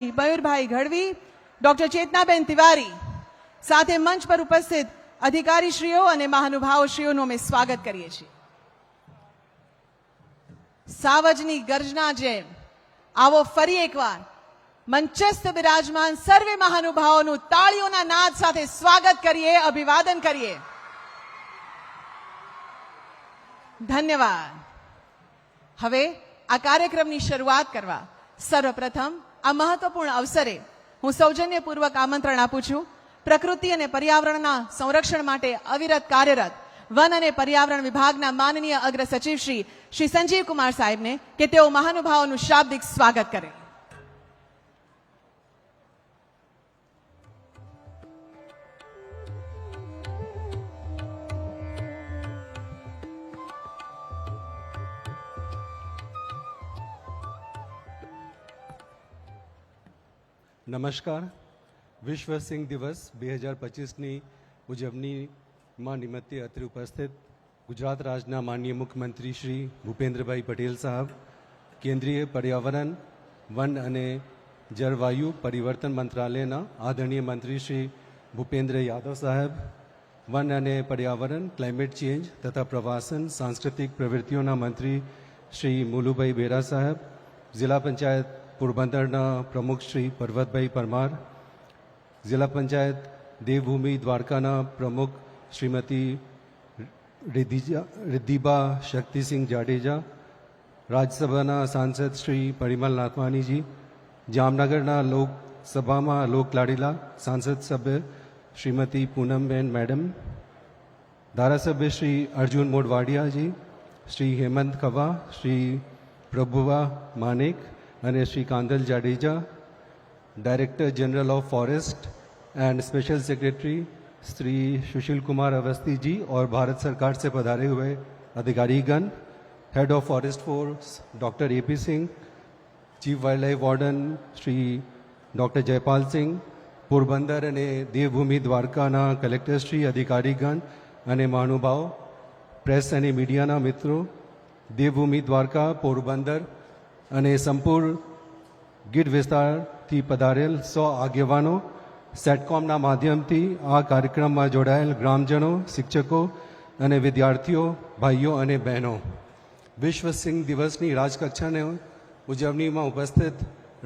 Mayurbhai Gadhvi, doctor Chetnaben Tiwari, साथ मंच पर उपस्थित अधिकारी श्रीओ और महानुभाव श्रीओ में स्वागत करिए छीए। सावजनी गर्जना जेम आवो फरी एकवार मंचस्थ विराजमान सर्वे महानुभावों ताळीओना नाद साथे स्वागत करिए, अभिवादन करिए। धन्यवाद। हवे आ कार्यक्रमनी शरूआत करवा सर्वप्रथम आ महत्वपूर्ण अवसरे हूँ सौजन्यपूर्वक आमंत्रण आपू छूं प्रकृति और पर्यावरणना संरक्षण माटे अविरत कार्यरत वन और पर्यावरण विभागना माननीय अग्र सचिव श्री संजीव कुमार साहेब ने कि तेओ महानुभावों शाब्दिक स्वागत करे। નમસ્કાર। વિશ્વ સિંહ દિવસ 2025ની ઉજવણીમાં નિમિત્તે અત્રે ઉપસ્થિત ગુજરાત રાજ્યના માનનીય મુખ્યમંત્રી શ્રી ભૂપેન્દ્રભાઈ પટેલ સાહેબ, કેન્દ્રીય પર્યાવરણ વન અને જળવાયુ પરિવર્તન મંત્રાલયના આદરણીય મંત્રી શ્રી ભૂપેન્દ્ર યાદવ સાહેબ, વન અને પર્યાવરણ, ક્લાઇમેટ ચેન્જ તથા પ્રવાસન સાંસ્કૃતિક પ્રવૃત્તિઓના મંત્રી શ્રી મુલુભાઈ બેરા સાહેબ, જિલ્લા પંચાયત પોરબંદરના પ્રમુખ શ્રી પર્વતભાઈ પરમાર, જિલ્લા પંચાયત દેવભૂમિ દ્વારકાના પ્રમુખ શ્રીમતી રિદ્ધિબા શક્તિસિંહ જાડેજા, રાજ્યસભાના સાંસદ શ્રી પરિમલ નાથવાણીજી, જામનગરના લોકસભામાં લોકલાડીલા સાંસદ સભ્ય શ્રીમતી પૂનમબેન મેડમ, ધારાસભ્ય શ્રી અર્જુન મોઢવાડિયાજી, શ્રી હેમંત ખવા, શ્રી પ્રભુવા માનેક અને Shri Kandal Jadeja, director general of forest and special secretary Shri Sushil Kumar Awasthi ji और भारत सरकार से पधारे हुए अधिकारीगण, head of forest force doctor AP Singh, chief wild life warden Shri doctor Jaipal Singh, Porbandar અને દેવભૂમિ દ્વારકાના કલેક્ટરશ્રી, अधिकारीगण અને મહાનુભાવ, પ્રેસ અને મીડિયાના મિત્રો, દેવભૂમિ દ્વારકા, પોરબંદર અને સંપૂર્ણ ગીર વિસ્તારથી પધારેલ 100 આગેવાનો, સેટકોમના માધ્યમથી આ કાર્યક્રમમાં જોડાયેલ ગ્રામજનો, શિક્ષકો અને વિદ્યાર્થીઓ, ભાઈઓ અને બહેનો, વિશ્વ સિંહ દિવસની રાજકક્ષાની ઉજવણીમાં ઉપસ્થિત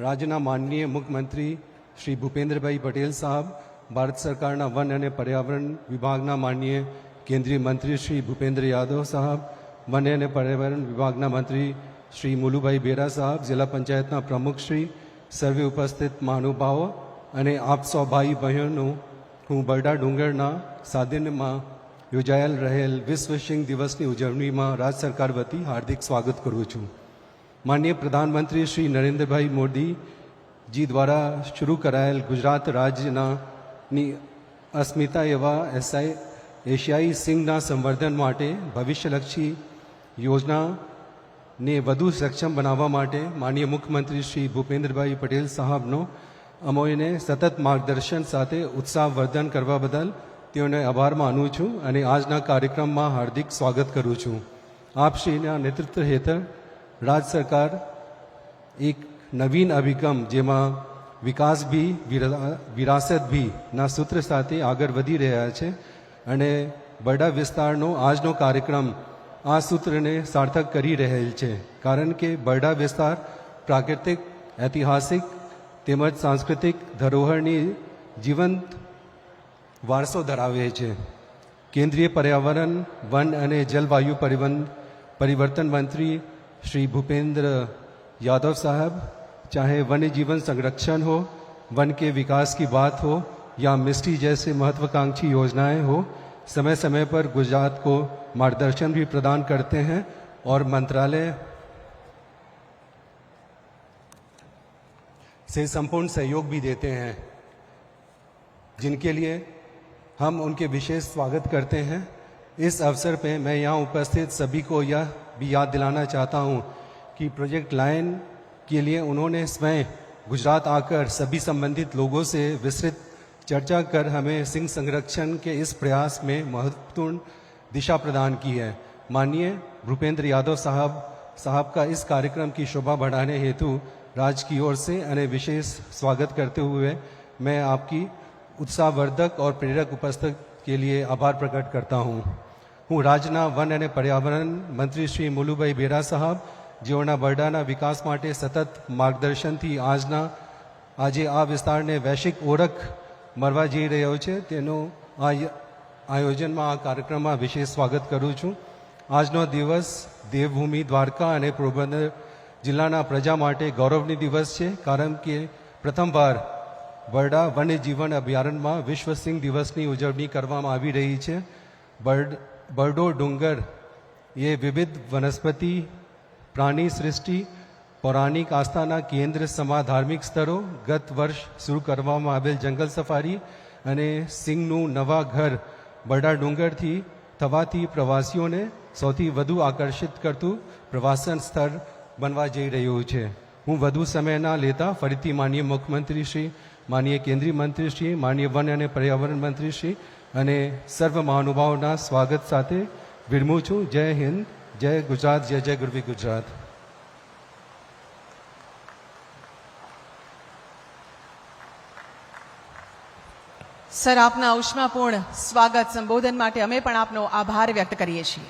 રાજ્યના માનનીય મુખ્યમંત્રી શ્રી ભૂપેન્દ્રભાઈ પટેલ સાહેબ, ભારત સરકારના વન અને પર્યાવરણ વિભાગના માનનીય કેન્દ્રીય મંત્રી શ્રી ભૂપેન્દ્ર યાદવ સાહેબ, વન અને પર્યાવરણ વિભાગના મંત્રી श्री मुलुभाई बेरा साहब, जिला पंचायतना प्रमुख श्री, सर्वे उपस्थित महानुभावों અને આપ સૌ ભાઈ બહેનો, હું બરડા ડુંગરના સાધનમાં યોજાયેલ રહેલ વિશ્વ સિંહ દિવસની ઉજવણીમાં રાજ્ય સરકાર વતી હાર્દિક સ્વાગત કરું છું। માનનીય પ્રધાનમંત્રી શ્રી નરેન્દ્રભાઈ મોદીજી દ્વારા શરૂ કરાયેલ ગુજરાત રાજ્યના અસ્મિતા એવા એશિયાઈ સિંહના સંવર્ધન માટે ભવિષ્યલક્ષી યોજના ने વધુ સક્ષમ બનાવવા માટે માનનીય મુખ્યમંત્રી શ્રી ભૂપેન્દ્રભાઈ પટેલ સાહેબનો અમોને સતત માર્ગદર્શન સાથે ઉત્સાહવર્ધન કરવા બદલ તેઓને આભાર માનું છું અને આજના કાર્યક્રમમાં હાર્દિક સ્વાગત કરું છું। આપશ્રીના નેતૃત્વ હેઠળ રાજ્ય સરકાર એક નવીન અભિગમ જેમાં વિકાસ भी વિરાસત भी ના સૂત્ર સાથે આગળ વધી રહ્યા છે અને બરડા વિસ્તારનો આજનો કાર્યક્રમ આ સૂત્રને સાર્થક કરી રહેલ છે, કારણ કે બરડા વિસ્તાર પ્રાકૃતિક, ઐતિહાસિક તેમજ સાંસ્કૃતિક ધરોહરની જીવંત વારસો ધરાવે છે। કેન્દ્રીય પર્યાવરણ, વન અને જલવાયુ પરિવર્તન મંત્રી શ્રી ભૂપેન્દ્ર यादव साहब, चाहे वन्य जीवन संरक्षण हो, वन के विकास की बात हो या मिस्टी जैसे महत्वाकांक्षी योजनाएं हो, समय समय पर गुजरात को मार्गदर्शन भी प्रदान करते हैं और मंत्रालय से संपूर्ण सहयोग भी देते हैं, जिनके लिए हम उनके विशेष स्वागत करते हैं। इस अवसर पर मैं यहाँ उपस्थित सभी को यह भी याद दिलाना चाहता हूँ कि प्रोजेक्ट लायन के लिए उन्होंने स्वयं गुजरात आकर सभी संबंधित लोगों से विस्तृत चर्चा कर हमें सिंह संरक्षण के इस प्रयास में महत्वपूर्ण दिशा प्रदान की है। माननीय भूपेंद्र यादव साहब का इस कार्यक्रम की शोभा बढ़ाने हेतु राज की ओर से अने विशेष स्वागत करते हुए मैं आपकी उत्साहवर्धक और प्रेरक उपस्थिति के लिए आभार प्रकट करता हूँ। હું રાજ્યના વન અને પર્યાવરણ મંત્રી શ્રી મુલુભાઈ બેરા સાહેબ જેઓના બરડાના વિકાસ માટે સતત માર્ગદર્શનથી આજે આ વિસ્તારને વૈશ્વિક ઓળખ મળવા જઈ રહ્યો છે તેનું આયોજનમાં આ કાર્યક્રમમાં વિશેષ સ્વાગત કરું છું। આજનો દિવસ દેવભૂમિ દ્વારકા અને પોરબંદર જિલ્લાના પ્રજા માટે ગૌરવની દિવસ છે કારણ કે પ્રથમવાર બરડા વન્યજીવન અભયારણ્યમાં વિશ્વ સિંહ દિવસની ઉજવણી કરવામાં આવી રહી છે। बरडो डूंगर ये विविध वनस्पति प्राणी सृष्टि पौराणिक आस्थाना केंद्र समा धार्मिक स्थलों गत वर्ष शुरू करवामां आवेल जंगल सफारी अने सिंहनु नवा घर बरडा डूंगर थी थवाथी प्रवासीओने सौथी वधु आकर्षित करतु प्रवासन स्थल बनवा जई रह्युं छे। हूँ वधु समय ना लेता फरीथी माननीय मुख्यमंत्री श्री, माननीय केंद्रीय मंत्री श्री, माननीय वन अने पर्यावरण मंत्री श्री અને સર્વ મહાનુભાવોના સ્વાગત સાથે વિરમું છું। જય હિન્દ, જય ગુજરાત, જય જય ગુરવી ગુજરાત। સર, આપના ઉષ્માપૂર્ણ સ્વાગત સંબોધન માટે અમે પણ આપનો આભાર વ્યક્ત કરીએ છીએ।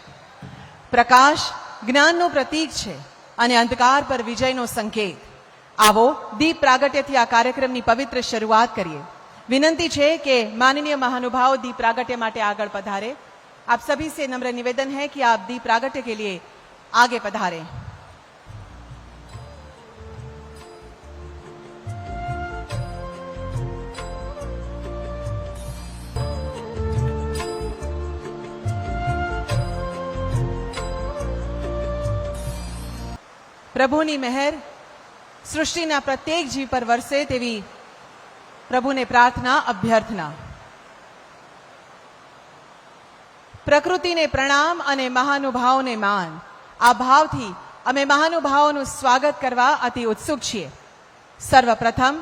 પ્રકાશ જ્ઞાનનું પ્રતીક છે અને અંધકાર પર વિજયનો સંકેત। આવો દીપ પ્રાગટ્યથી આ કાર્યક્રમની પવિત્ર શરૂઆત કરીએ। विनंती है कि माननीय महानुभाव दीप प्रागट्य माटे आगे पधारे। आप सभी से नम्र निवेदन है कि आप दीप प्रागट्य के लिए आगे पधारे। प्रभुनी मेहर सृष्टिना प्रत्येक जीव पर वरसे तेवी प्रभु ने प्रार्थना अभ्यर्थना। प्रकृति ने प्रणाम अने महानुभाव ने मान। आ भाव थी अमे महानुभावों स्वागत करवा अति उत्सुक छीए। सर्वप्रथम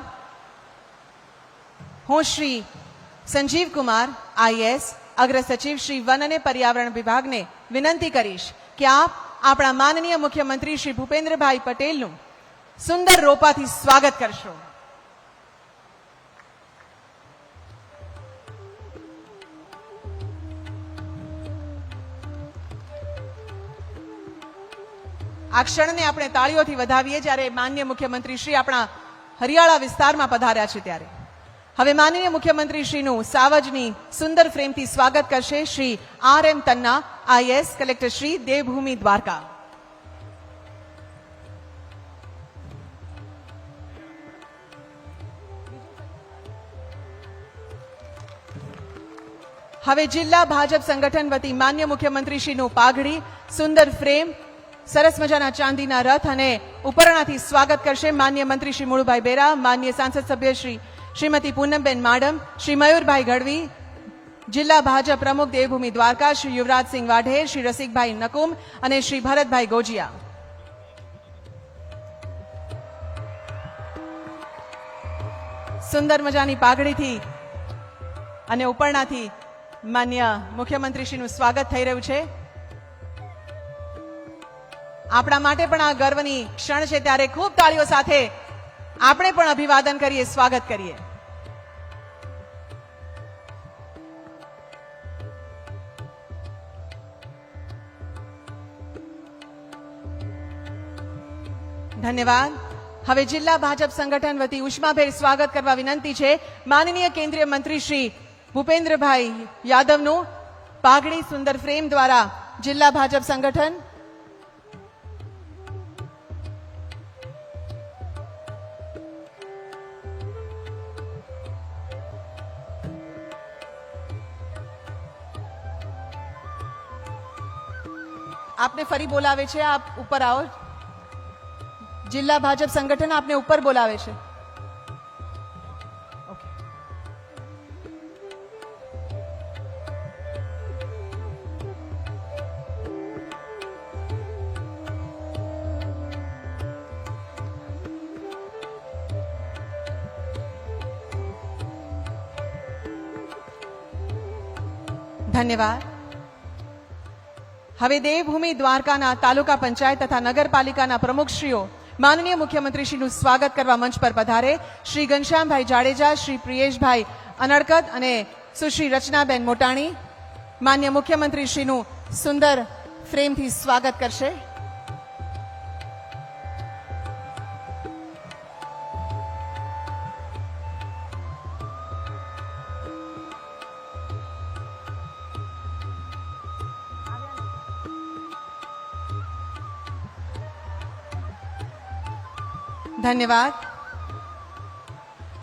हूँ श्री संजीव कुमार IAS अग्र सचिव श्री वन अने पर्यावरण विभाग ने विनंती करीश कि आप अपना माननीय मुख्यमंत्री श्री भूपेन्द्र भाई पटेल नु सुंदर रोपाथी स्वागत करशो। આ ક્ષણને આપણે તાળીઓથી વધાવીએ જ્યારે માનનીય મુખ્યમંત્રી શ્રી આપણા હરિયાળા વિસ્તારમાં પધાર્યા છે ત્યારે હવે માનનીય મુખ્યમંત્રી શ્રીનું સાવજની સુંદર ફ્રેમથી સ્વાગત કરશે Shri RM Tanna IAS collector Shri Devbhumi Dwarka. હવે જિલ્લા ભાજપ સંગઠન વતી માન્ય મુખ્યમંત્રી શ્રીનું પાઘડી સુંદર ફ્રેમ सरस मजाना चांदीना रथ अने उपरणाथी स्वागत करशे माननीय मंत्री श्री मुळुभाई बेरा, माननीय सांसद सभ्य श्री श्रीमती पूनमबेन माडम, श्री मयूरभाई गढ़वी, जिला भाजप प्रमुख देवभूमि द्वारका श्री युवराज सिंह वाढेर, श्री रसिकभाई नकुम अने श्री भरतभाई गोजिया। सुंदर मजानी पाघड़ीथी अने उपरणाथी माननीय मुख्यमंत्री श्रीનું स्वागत થઈ રહ્યું છે। આપણા માટે પણ આ ગર્વની ક્ષણ છે ત્યારે ખૂબ તાળીઓ સાથે આપણે પણ અભિવાદન કરીએ, સ્વાગત કરીએ। ધન્યવાદ। હવે જિલ્લા ભાજપ સંગઠન વતી ઉષ્માભેર સ્વાગત કરવા વિનંતી છે માનનીય કેન્દ્રીય મંત્રી શ્રી ભૂપેન્દ્રભાઈ યાદવનું પાઘડી સુંદર ફ્રેમ દ્વારા જિલ્લા ભાજપ સંગઠન आपने फरी बोलावे छे, आप ऊपर आओ। जिला भाजप संगठन आपने ऊपर बोलावे छे। धन्यवाद। હવે દેવભૂમિ દ્વારકાના તાલુકા પંચાયત તથા નગરપાલિકાના પ્રમુખશ્રીઓ માનનીય મુખ્યમંત્રીશ્રીનું સ્વાગત કરવા મંચ પર પધારે શ્રી ઘનશ્યામભાઈ જાડેજા, શ્રી પ્રિયેશભાઈ અનડકદ અને સુશ્રી રચનાબેન મોટાણી માન્ય મુખ્યમંત્રીશ્રીનું સુંદર ફ્રેમથી સ્વાગત કરશે. धन्यवाद.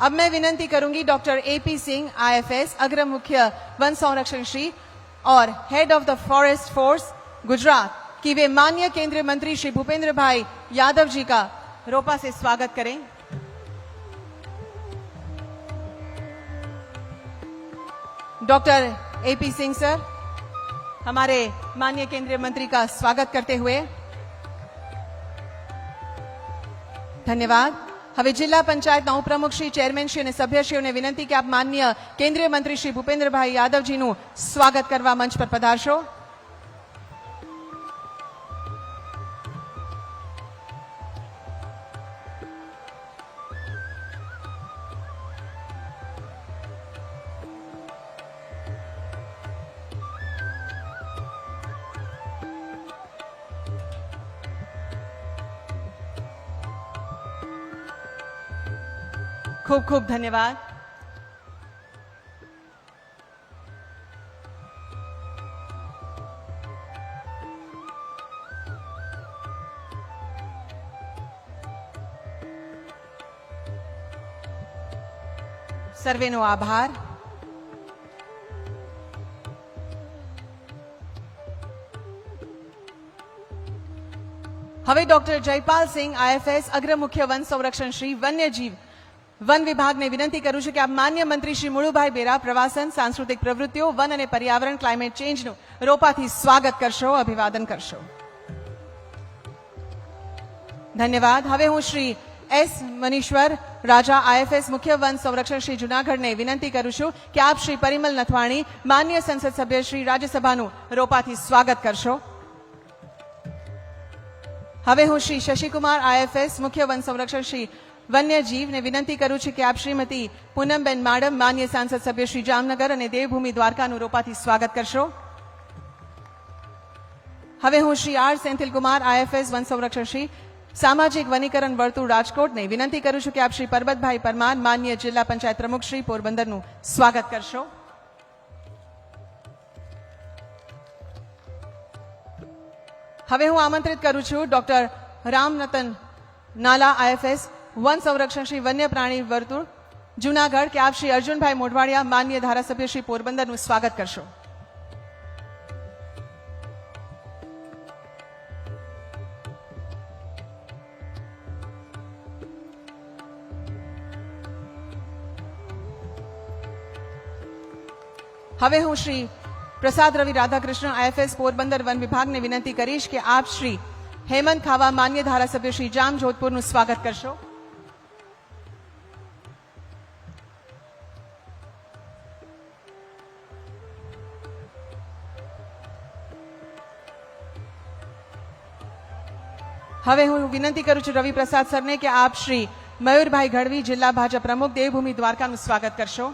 अब मैं विनंती करूंगी डॉक्टर एपी सिंह आईएफएस अग्र मुख्य वन संरक्षण श्री और head of the forest force Gujarat कि वे माननीय केंद्रीय मंत्री श्री भूपेंद्र भाई यादव जी का रोपा से स्वागत करें. डॉक्टर एपी सिंह सर हमारे माननीय केंद्रीय मंत्री का स्वागत करते हुए. धन्यवाद. હવે જિલ્લા પંચાયતના ઉપપ્રમુખ શ્રી, ચેરમેનશ્રી અને સભ્યશ્રીઓને વિનંતી કે આપ માનનીય કેન્દ્રીય મંત્રી શ્રી ભૂપેન્દ્રભાઈ યાદવજીનું સ્વાગત કરવા મંચ પર પધારશો. खूब खूब धन्यवाद. સર્વેનો આભાર. હવે ડોક્ટર જયપાલ સિંહ આઈએફએસ અગ્ર મુખ્ય વન સંરક્ષણ શ્રી વન્યજીવ વન વિભાગને વિનંતી કરું છું કે આપ માન્ય મંત્રી શ્રી મુળુભાઈ બેરા પ્રવાસન, સાંસ્કૃતિક પ્રવૃત્તિઓ, વન અને પર્યાવરણ, ક્લાઇમેટ ચેન્જનું રોપાથી સ્વાગત કરશો, અભિવાદન કરશો. ધન્યવાદ. હવે હું શ્રી એસ મનીશ્વર રાજા આઈએફએસ મુખ્ય વન સંરક્ષણ શ્રી જુનાગઢને વિનંતી કરું છું કે આપ શ્રી પરિમલ નથવાણી માન્ય સંસદ સભ્ય શ્રી રાજ્યસભાનું રોપાથી સ્વાગત કરશો. હવે હું શ્રી શશિકુમાર આઈએફએસ મુખ્ય વન સંરક્ષણ શ્રી વન્યજીવને વિનંતી કરું છું કે આપ શ્રીમતી પૂનમબેન માડમ માન્ય સાંસદ સભ્ય શ્રી જામનગર અને દેવભૂમિ દ્વારકાનું રોપાથી સ્વાગત કરશો. હવે હું શ્રી આર સેંથિલકુમાર આઈએફએસ વન સંરક્ષણ શ્રી સામાજિક વનીકરણ વર્તુળ રાજકોટને વિનંતી કરું છું કે આપ શ્રી પરબતભાઈ પરમાર માન્ય જિલ્લા પંચાયત પ્રમુખ શ્રી પોરબંદરનું સ્વાગત કરશો. હવે હું આમંત્રિત કરું છું ડોક્ટર રામનતન નાલા આઈએફએસ વન સંરક્ષણ શ્રી વન્ય પ્રાણી વર્તુળ જુનાગઢ કે આપ શ્રી અર્જુનભાઈ મોઢવાડિયા માન્ય ધારાસભ્ય શ્રી પોરબંદરનું સ્વાગત કરશો. હવે હું શ્રી પ્રસાદ રવિ રાધાકૃષ્ણ આઈએફએસ પોરબંદર વન વિભાગને વિનંતી કરીશ કે આપ શ્રી હેમંત ખાવા માન્ય ધારાસભ્ય શ્રી જામ જોધપુરનું સ્વાગત કરશો. હવે હું વિનંતી કરું છું રવિ પ્રસાદ સરને કે આપ શ્રી મયુરભાઈ ગઢવી જિલ્લા ભાજપ પ્રમુખ દેવભૂમિ દ્વારકાનું સ્વાગત કરશો.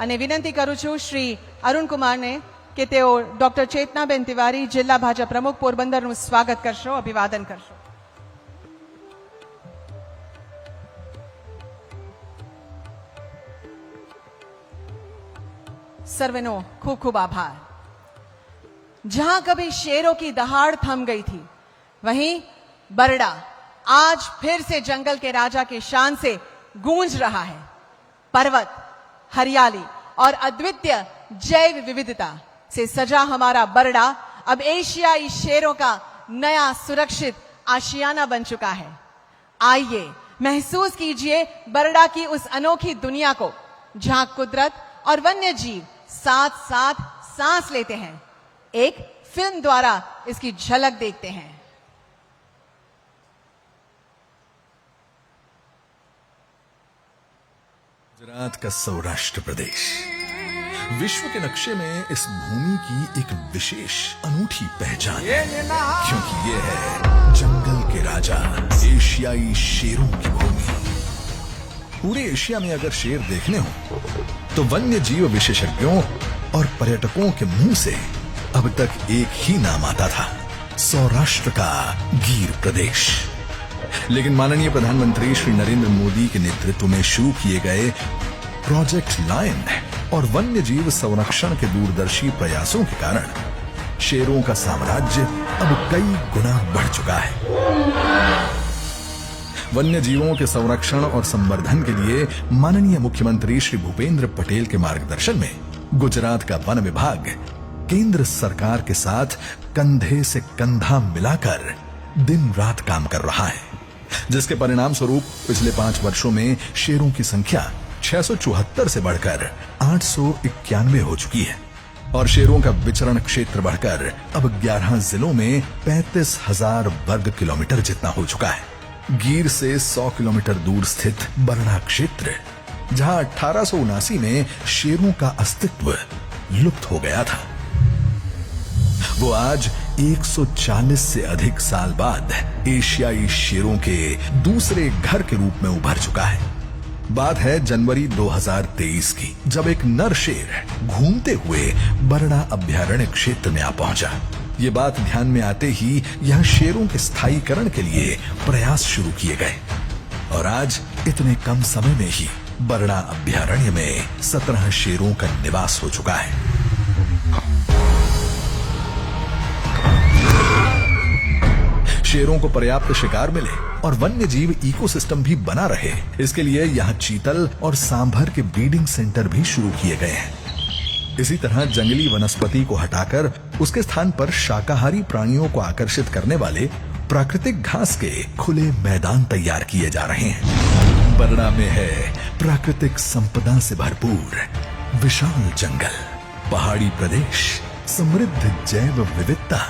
અને વિનંતી કરું છું શ્રી અરુણકુમારને કે તેઓ ડોક્ટર ચેતનાબેન તિવારી જિલ્લા ભાજપ પ્રમુખ પોરબંદરનું સ્વાગત કરશો, અભિવાદન કરશો. सर्वेनो खूब खूब आभार. जहां कभी शेरों की दहाड़ थम गई थी, वहीं बरड़ा आज फिर से जंगल के राजा की शान से गूंज रहा है. पर्वत, हरियाली और अद्वितीय जैव विविधता से सजा हमारा बरड़ा अब एशियाई शेरों का नया सुरक्षित आशियाना बन चुका है. आइए महसूस कीजिए बरड़ा की उस अनोखी दुनिया को जहां कुदरत और वन्य जीव साथ साथ सांस लेते हैं. एक फिल्म द्वारा इसकी झलक देखते हैं. गुजरात का सौराष्ट्र प्रदेश विश्व के नक्शे में इस भूमि की एक विशेष अनूठी पहचान है, क्योंकि ये है जंगल के राजा, एशियाई शेरों की भूमि। पूरे एशिया में अगर शेर देखने हो तो वन्य जीव विशेषज्ञों और पर्यटकों के मुंह से अब तक एक ही नाम आता था, सौराष्ट्र का गिर प्रदेश। लेकिन माननीय प्रधानमंत्री श्री नरेंद्र मोदी के नेतृत्व में शुरू किए गए प्रोजेक्ट लायन और वन्य जीव संरक्षण के दूरदर्शी प्रयासों के कारण शेरों का साम्राज्य अब कई गुना बढ़ चुका है। वन्य जीवों के संरक्षण और संवर्धन के लिए माननीय मुख्यमंत्री श्री भूपेंद्र पटेल के मार्गदर्शन में गुजरात का वन विभाग केंद्र सरकार के साथ कंधे से कंधा मिलाकर दिन रात काम कर रहा है, जिसके परिणाम स्वरूप पिछले 5 वर्षों में शेरों की संख्या 674 से बढ़कर 891 हो चुकी है और शेरों का विचरण क्षेत्र बढ़कर अब 11 जिलों में 35,000 वर्ग किलोमीटर जितना हो चुका है। गिर से 100 किलोमीटर दूर स्थित बरड़ा क्षेत्र, जहां 1879 में शेरों का अस्तित्व लुप्त हो गया था, वो आज 140 से अधिक साल बाद एशियाई शेरों के दूसरे घर के रूप में उभर चुका है। बात है जनवरी 2023 की, जब एक नर शेर घूमते हुए बरड़ा अभयारण्य क्षेत्र में आ पहुंचा। ये बात ध्यान में आते ही यहां शेरों के स्थायीकरण के लिए प्रयास शुरू किए गए और आज इतने कम समय में ही बरड़ा अभयारण्य में 17 शेरों का निवास हो चुका है। शेरों को पर्याप्त शिकार मिले और वन्य जीव इकोसिस्टम भी बना रहे, इसके लिए यहाँ चीतल और सांभर के ब्रीडिंग सेंटर भी शुरू किए गए हैं। इसी तरह जंगली वनस्पति को हटाकर उसके स्थान पर शाकाहारी प्राणियों को आकर्षित करने वाले प्राकृतिक घास के खुले मैदान तैयार किए जा रहे हैं। बरड़ा में है प्राकृतिक संपदा से भरपूर विशाल जंगल, पहाड़ी प्रदेश, समृद्ध जैव विविधता।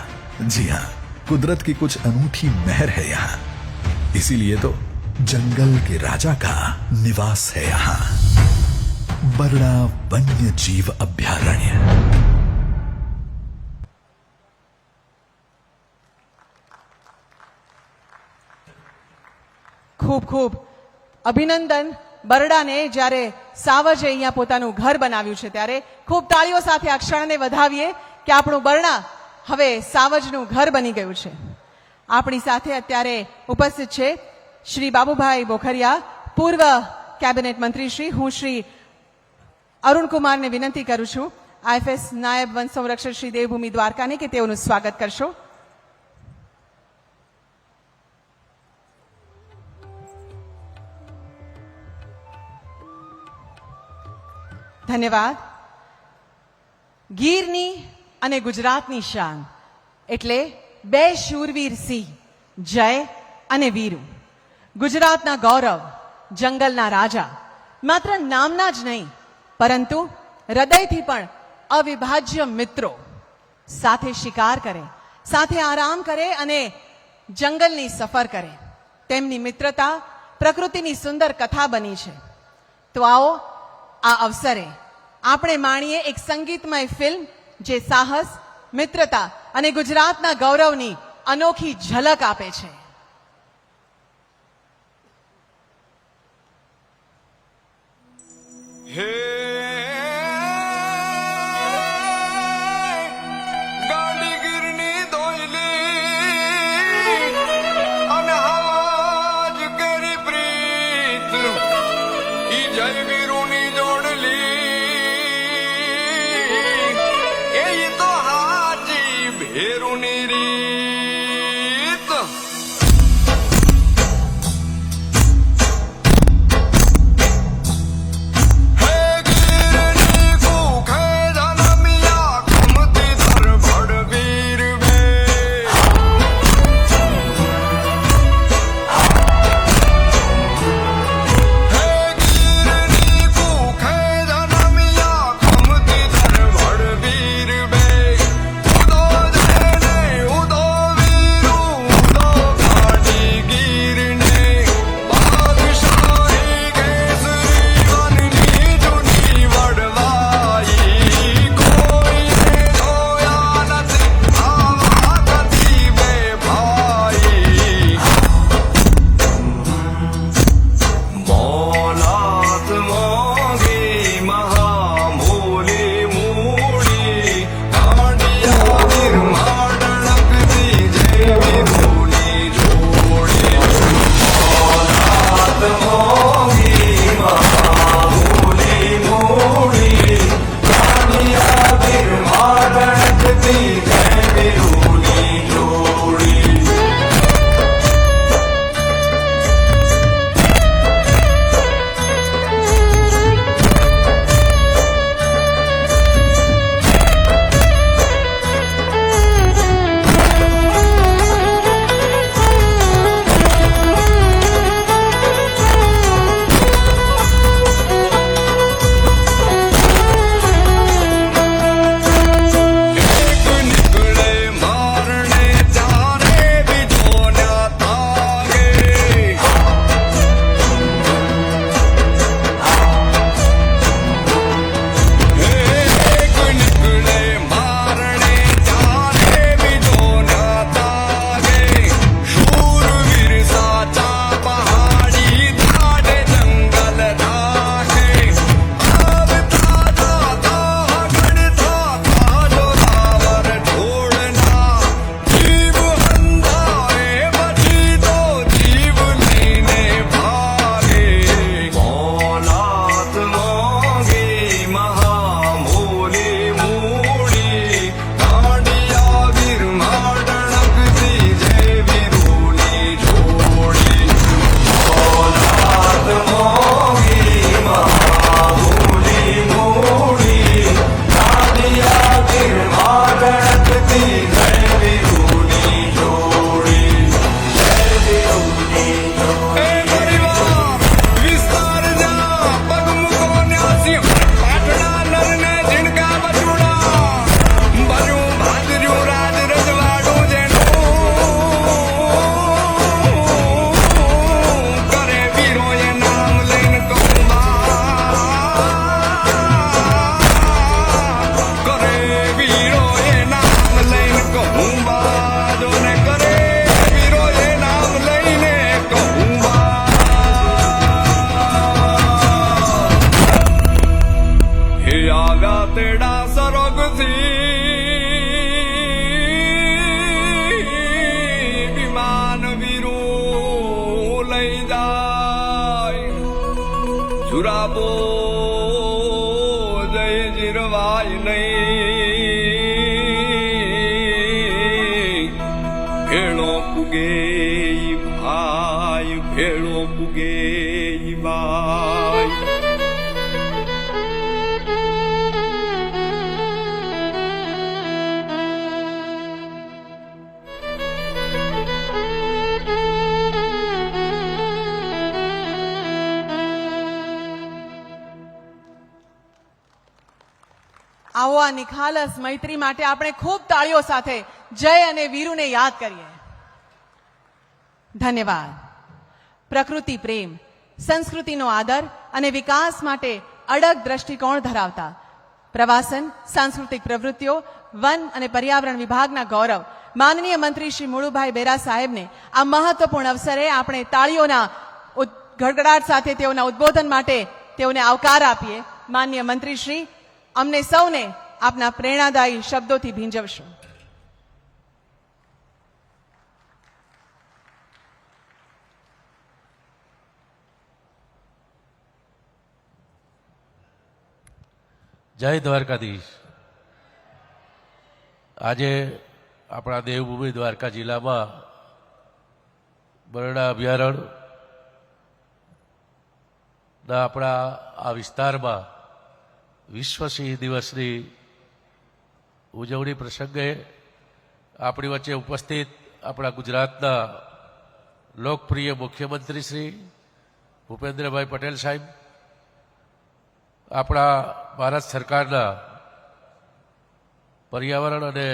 जी हाँ, कुदरत की कुछ अनूठी मेहर है यहाँ, इसीलिए तो जंगल के राजा का निवास है यहाँ। बरड़ा वन्य जीव अभयारण्य। ખૂબ ખૂબ અભિનંદન બરડાને જ્યારે સાવજે અહીંયા પોતાનું ઘર બનાવ્યું છે ત્યારે ખૂબ તાળીઓ સાથે આ ક્ષણને વધાવીએ કે આપણું બરડા હવે સાવજનું ઘર બની ગયું છે। આપણી સાથે અત્યારે ઉપસ્થિત છે શ્રી બાબુભાઈ બોખરિયા, પૂર્વ કેબિનેટ મંત્રી શ્રી। હું શ્રી અરુણ કુમારને વિનંતી કરું છું, આઈએફએસ નાયબ વન સંરક્ષક શ્રી દેવભૂમિ દ્વારકાને, કે તેઓનું સ્વાગત કરશો। ધન્યવાદ। ગીરની અને ગુજરાતની શાન એટલે બે શૂરવીર સિંહ, જય અને વીરુ। ગુજરાતના ગૌરવ, જંગલના રાજા, માત્ર નામના જ નહીં પરંતુ હૃદયથી પણ અવિભાજ્ય મિત્રો। સાથે શિકાર કરે, સાથે આરામ કરે અને જંગલની સફર કરે। તેમની મિત્રતા પ્રકૃતિની સુંદર કથા બની છે। તો આવો આ અવસરે આપણે માણીએ એક સંગીતમય ફિલ્મ જે સાહસ, મિત્રતા અને ગુજરાતના ગૌરવની અનોખી ઝલક આપે છે। ગાડી ગીરની દોયલી અને હવાજ કરી પ્રીત ઈ જય વીરુની જોડલી એ તો હાજી ભેરુની રીત। હે ગીર સુરાબો જય જીરવાય નહીં ભેળો પુગે ઈ ભાઈ ભેળો પુગે ઈ ભાઈ આવો આ નિખાલસ મૈત્રી માટે આપણે ખૂબ તાળીઓ સાથે જય અને વીરુને યાદ કરીએ. ધન્યવાદ. પ્રકૃતિ પ્રેમ, સંસ્કૃતિનો આદર અને વિકાસ માટે અડગ દ્રષ્ટિકોણ ધરાવતા પ્રવાસન, સાંસ્કૃતિક પ્રવૃત્તિઓ, વન અને પર્યાવરણ વિભાગના ગૌરવ માનનીય મંત્રી શ્રી મુળુભાઈ બેરા સાહેબને આ મહત્વપૂર્ણ અવસરે આપણે તાળીઓના ગડગડાટ સાથે તેઓના ઉદ્બોધન માટે તેઓને આવકાર આપીએ. માનનીય મંત્રી શ્રી, અમને સૌને આપના પ્રેરણાદાયી શબ્દોથી ભીંજવશો. જય દ્વારકાધીશ. આજે આપણા દેવભૂમિ દ્વારકા જિલ્લામાં બરડા અભયારણ્યના આપણા આ વિસ્તારમાં વિશ્વ સિંહ દિવસની ઉજવણી પ્રસંગે આપણી વચ્ચે ઉપસ્થિત આપણા ગુજરાતના લોકપ્રિય મુખ્યમંત્રી શ્રી ભૂપેન્દ્રભાઈ પટેલ સાહેબ, આપણા ભારત સરકારના પર્યાવરણ અને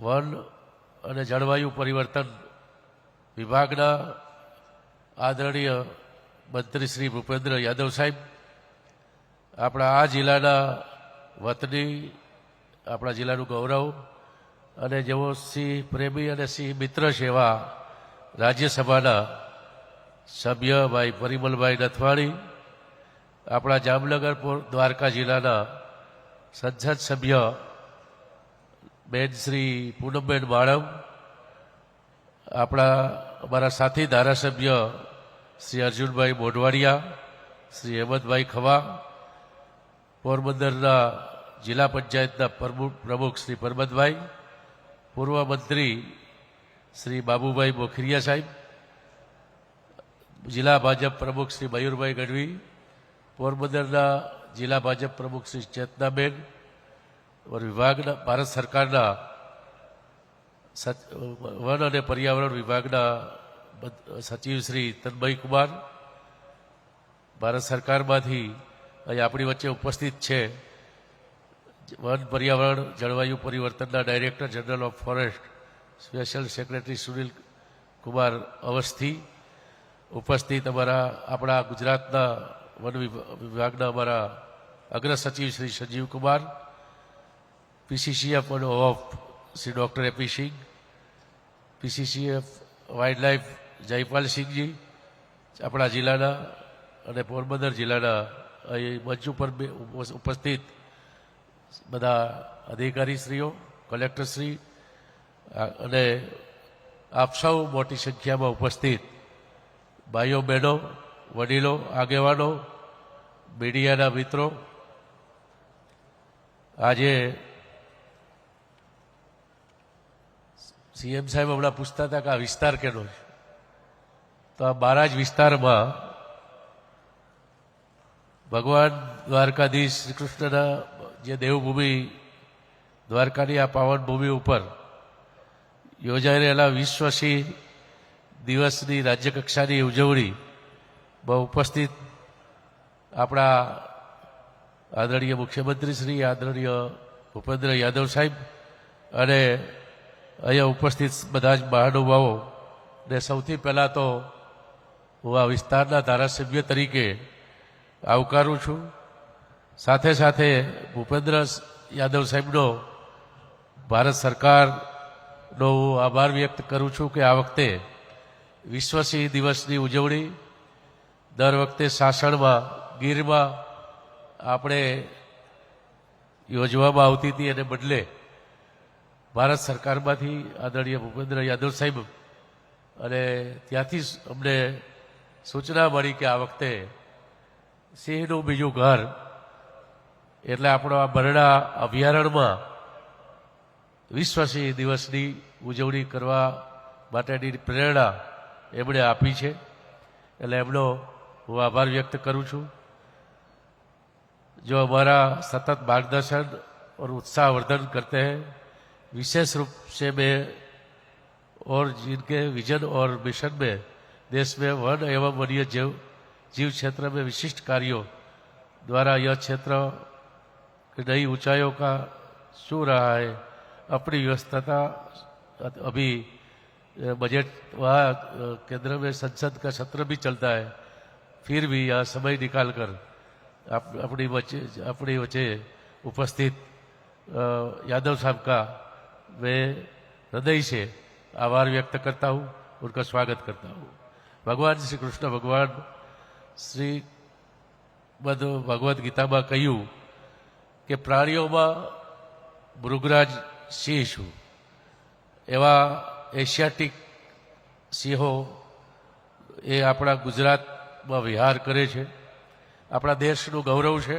વન અને જળવાયુ પરિવર્તન વિભાગના આદરણીય મંત્રી શ્રી ભૂપેન્દ્ર યાદવ સાહેબ, આપણા આ જિલ્લાના વતની, આપણા જિલ્લાનું ગૌરવ અને જેઓ સિંહ પ્રેમી અને સિંહ મિત્ર છે એવા રાજ્યસભાના સભ્ય ભાઈ પરિમલભાઈ નથવાણી, આપણા જામનગર દ્વારકા જિલ્લાના સંસદ સભ્ય બેન શ્રી પૂનમબેન માળમ, આપણા અમારા સાથી ધારાસભ્ય શ્રી અર્જુનભાઈ મોઢવાડિયા, શ્રી હેમંતભાઈ ખવા, પોરબંદરના જિલ્લા પંચાયતના પ્રમુખ શ્રી પરબતભાઈ, પૂર્વ મંત્રી શ્રી બાબુભાઈ બોખરિયા સાહેબ, જિલ્લા ભાજપ પ્રમુખ શ્રી મયુરભાઈ ગઢવી, પોરબંદરના જિલ્લા ભાજપ પ્રમુખ શ્રી ચેતનાબેન, વિભાગના ભારત સરકારના વન અને પર્યાવરણ વિભાગના સચિવ શ્રી તન્મય કુમાર, ભારત સરકારમાંથી અહીં આપણી વચ્ચે ઉપસ્થિત છે વન પર્યાવરણ જળવાયુ પરિવર્તનના director general of forest special secretary Sunil Kumar Awasthi, ઉપસ્થિત અમારા આપણા ગુજરાતના વન વિભાગના અમારા અગ્ર સચિવ Shri Sanjeev Kumar, PCCF of Shri doctor AP Singh, PCCF wildlife Jaypalsinhji, આપણા જિલ્લાના અને પોરબંદર જિલ્લાના અહીં મંચ ઉપર ઉપસ્થિત બધા અધિકારીશ્રીઓ, કલેક્ટરશ્રી અને આપ સૌ મોટી સંખ્યામાં ઉપસ્થિત ભાઈઓ બહેનો, વડીલો, આગેવાનો, મીડિયાના મિત્રો, આજે સીએમ સાહેબ હમણાં પૂછતા હતા કે આ વિસ્તાર કેનો છે, તો આ બારાજ વિસ્તારમાં ભગવાન દ્વારકાધીશ શ્રી કૃષ્ણના જે દેવભૂમિ દ્વારકાની આ પાવન ભૂમિ ઉપર યોજાઈ રહેલા વિશ્વ સિંહ દિવસની રાજ્યકક્ષાની ઉજવણી બહુ ઉપસ્થિત આપણા આદરણીય મુખ્યમંત્રી શ્રી આદરણીય ભૂપેન્દ્ર યાદવ સાહેબ અને અહીંયા ઉપસ્થિત બધા જ મહાનુભાવો ને સૌથી પહેલાં તો હું આ વિસ્તારના ધારાસભ્ય તરીકે આવકારું છું. સાથે સાથે ભૂપેન્દ્ર યાદવ સાહેબનો ભારત સરકારનો હું આભાર વ્યક્ત કરું છું કે આ વખતે વિશ્વ સિંહ દિવસની ઉજવણી દર વખતે સાસણમાં, ગીરમાં આપણે યોજવામાં આવતી હતી એને બદલે ભારત સરકારમાંથી આદરણીય ભૂપેન્દ્ર યાદવ સાહેબ અને ત્યાંથી જ અમને સૂચના મળી કે આ વખતે સિંહનું બીજું ઘર એટલે આપણો આ બરડા અભયારણ્યમાં વિશ્વ સિંહ દિવસની ઉજવણી કરવા માટેની પ્રેરણા એમણે આપી છે, એટલે એમનો હું આભાર વ્યક્ત કરું છું। जो हमारा सतत मार्गदर्शन और उत्साहवर्धन करते हैं, विशेष रूप से मैं और जिनके विजन और मिशन में देश में वन एवं वन्य जीव क्षेत्र में विशिष्ट कार्यों द्वारा यह क्षेत्र नई ऊंचाइयों का छू रहा है। अपनी व्यस्तता अभी बजट वहाँ केंद्र में संसद का सत्र भी चलता है, फिर भी यह समय निकालकर अपनी वच्चे उपस्थित यादव साहब का मैं हृदय से आभार व्यक्त करता हूँ, उनका स्वागत करता हूँ। भगवान श्री कृष्ण भगवान श्री भगवद गीता में कहूँ कि प्राणियों में मृगराज सिंह छूं, एवा एशियाटिक सिंहो ये अपना गुजरात में विहार करे छे, આપણા દેશનું ગૌરવ છે।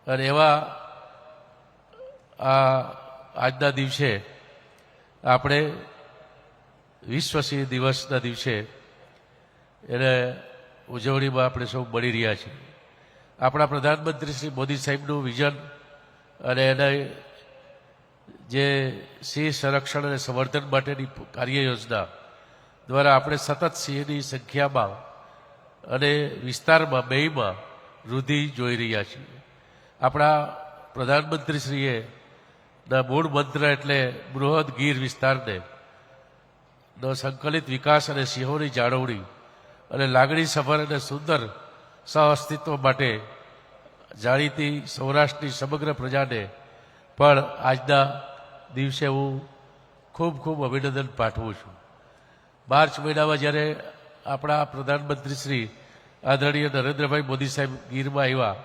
અને એવા આ આજના દિવસે આપણે વિશ્વ સિંહ દિવસના દિવસે એને ઉજવણીમાં આપણે સૌ મળી રહ્યા છીએ। આપણા પ્રધાનમંત્રી શ્રી મોદી સાહેબનું વિઝન અને એને જે સિંહ સંરક્ષણ અને સંવર્ધન માટેની કાર્ય યોજના દ્વારા આપણે સતત સિંહની સંખ્યામાં અને વિસ્તારમાં બેયમાં વૃદ્ધિ જોઈ રહ્યા છીએ। આપણા પ્રધાનમંત્રીશ્રીએ મૂળ મંત્ર એટલે બૃહદ ગીર વિસ્તારને સંકલિત વિકાસ અને સિંહોની જાળવણી અને લાગણી સભર અને સુંદર સહઅસ્તિત્વ માટે જાણીતી સૌરાષ્ટ્રની સમગ્ર પ્રજાને પણ આજના દિવસે હું ખૂબ ખૂબ અભિનંદન પાઠવું છું। માર્ચ મહિનામાં જ્યારે આપણા પ્રધાનમંત્રી શ્રી આદરણીય નરેન્દ્રભાઈ મોદી સાહેબ ગીરમાં આવ્યા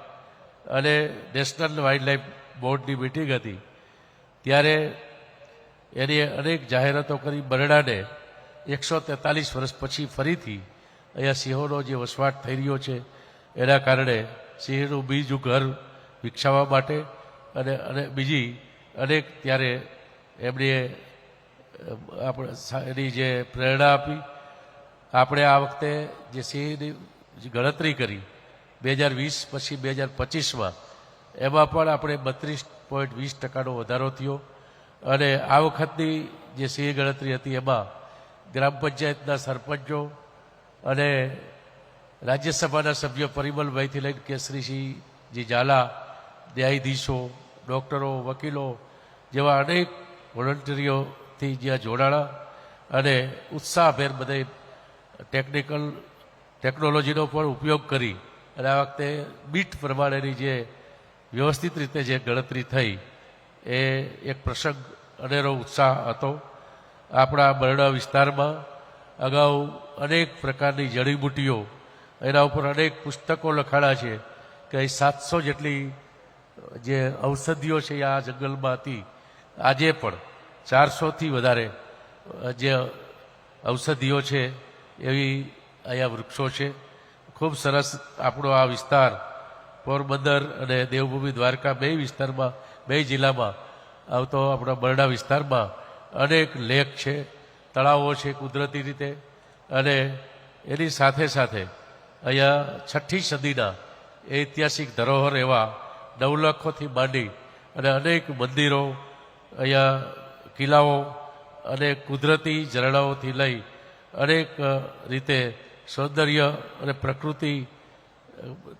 અને નેશનલ વાઇલ્ડ લાઇફ બોર્ડની મિટિંગ હતી, ત્યારે એની અનેક જાહેરાતો કરી બરડાને 143 વર્ષ પછી ફરીથી અહીંયા સિંહોનો જે વસવાટ થઈ રહ્યો છે એના કારણે સિંહનું બીજું ઘર વિકસાવવા માટે અને બીજી અનેક ત્યારે એમણે એની જે પ્રેરણા આપી। આપણે આ વખતે જે સિંહની ગણતરી કરી 2020 પછી 2025માં, એમાં પણ આપણે 32.20% વધારો થયો। અને આ વખતની જે સિંહ ગણતરી હતી એમાં ગ્રામ પંચાયતના સરપંચો અને રાજ્યસભાના સભ્ય પરિમલભાઈથી લઈને કેસરીસિંહજી ઝાલા, ન્યાયાધીશો, ડૉક્ટરો, વકીલો જેવા અનેક વોલન્ટિયરોથી જ્યાં જોડાણા અને ઉત્સાહભેર બધે ટેકનોલોજીનો પણ ઉપયોગ કરી અને આ વખતે બીટ પ્રમાણેની જે વ્યવસ્થિત રીતે જે ગણતરી થઈ એ એક પ્રસંગ અનેરો ઉત્સાહ હતો। આપણા બરડા વિસ્તારમાં અગાઉ અનેક પ્રકારની જડીબુટ્ટીઓ, એના ઉપર અનેક પુસ્તકો લખાણા છે કે 700 જેટલી જે ઔષધિઓ છે એ આ જંગલમાં હતી। આજે પણ 400થી વધારે જે ઔષધિઓ છે એવી અહીંયા વૃક્ષો છે। ખૂબ સરસ આપણો આ વિસ્તાર પોરબંદર અને દેવભૂમિ દ્વારકા બે વિસ્તારમાં, બે જિલ્લામાં આવતો આપણા બરડા વિસ્તારમાં અનેક લેક છે, તળાવો છે કુદરતી રીતે, અને એની સાથે સાથે અહીંયા 6ઠ્ઠી સદીના ઐતિહાસિક ધરોહર એવા નવલખોથી માંડી અને અનેક મંદિરો, અહીંયા કિલ્લાઓ અને કુદરતી ઝરણાઓથી લઈ અનેક રીતે સૌંદર્ય અને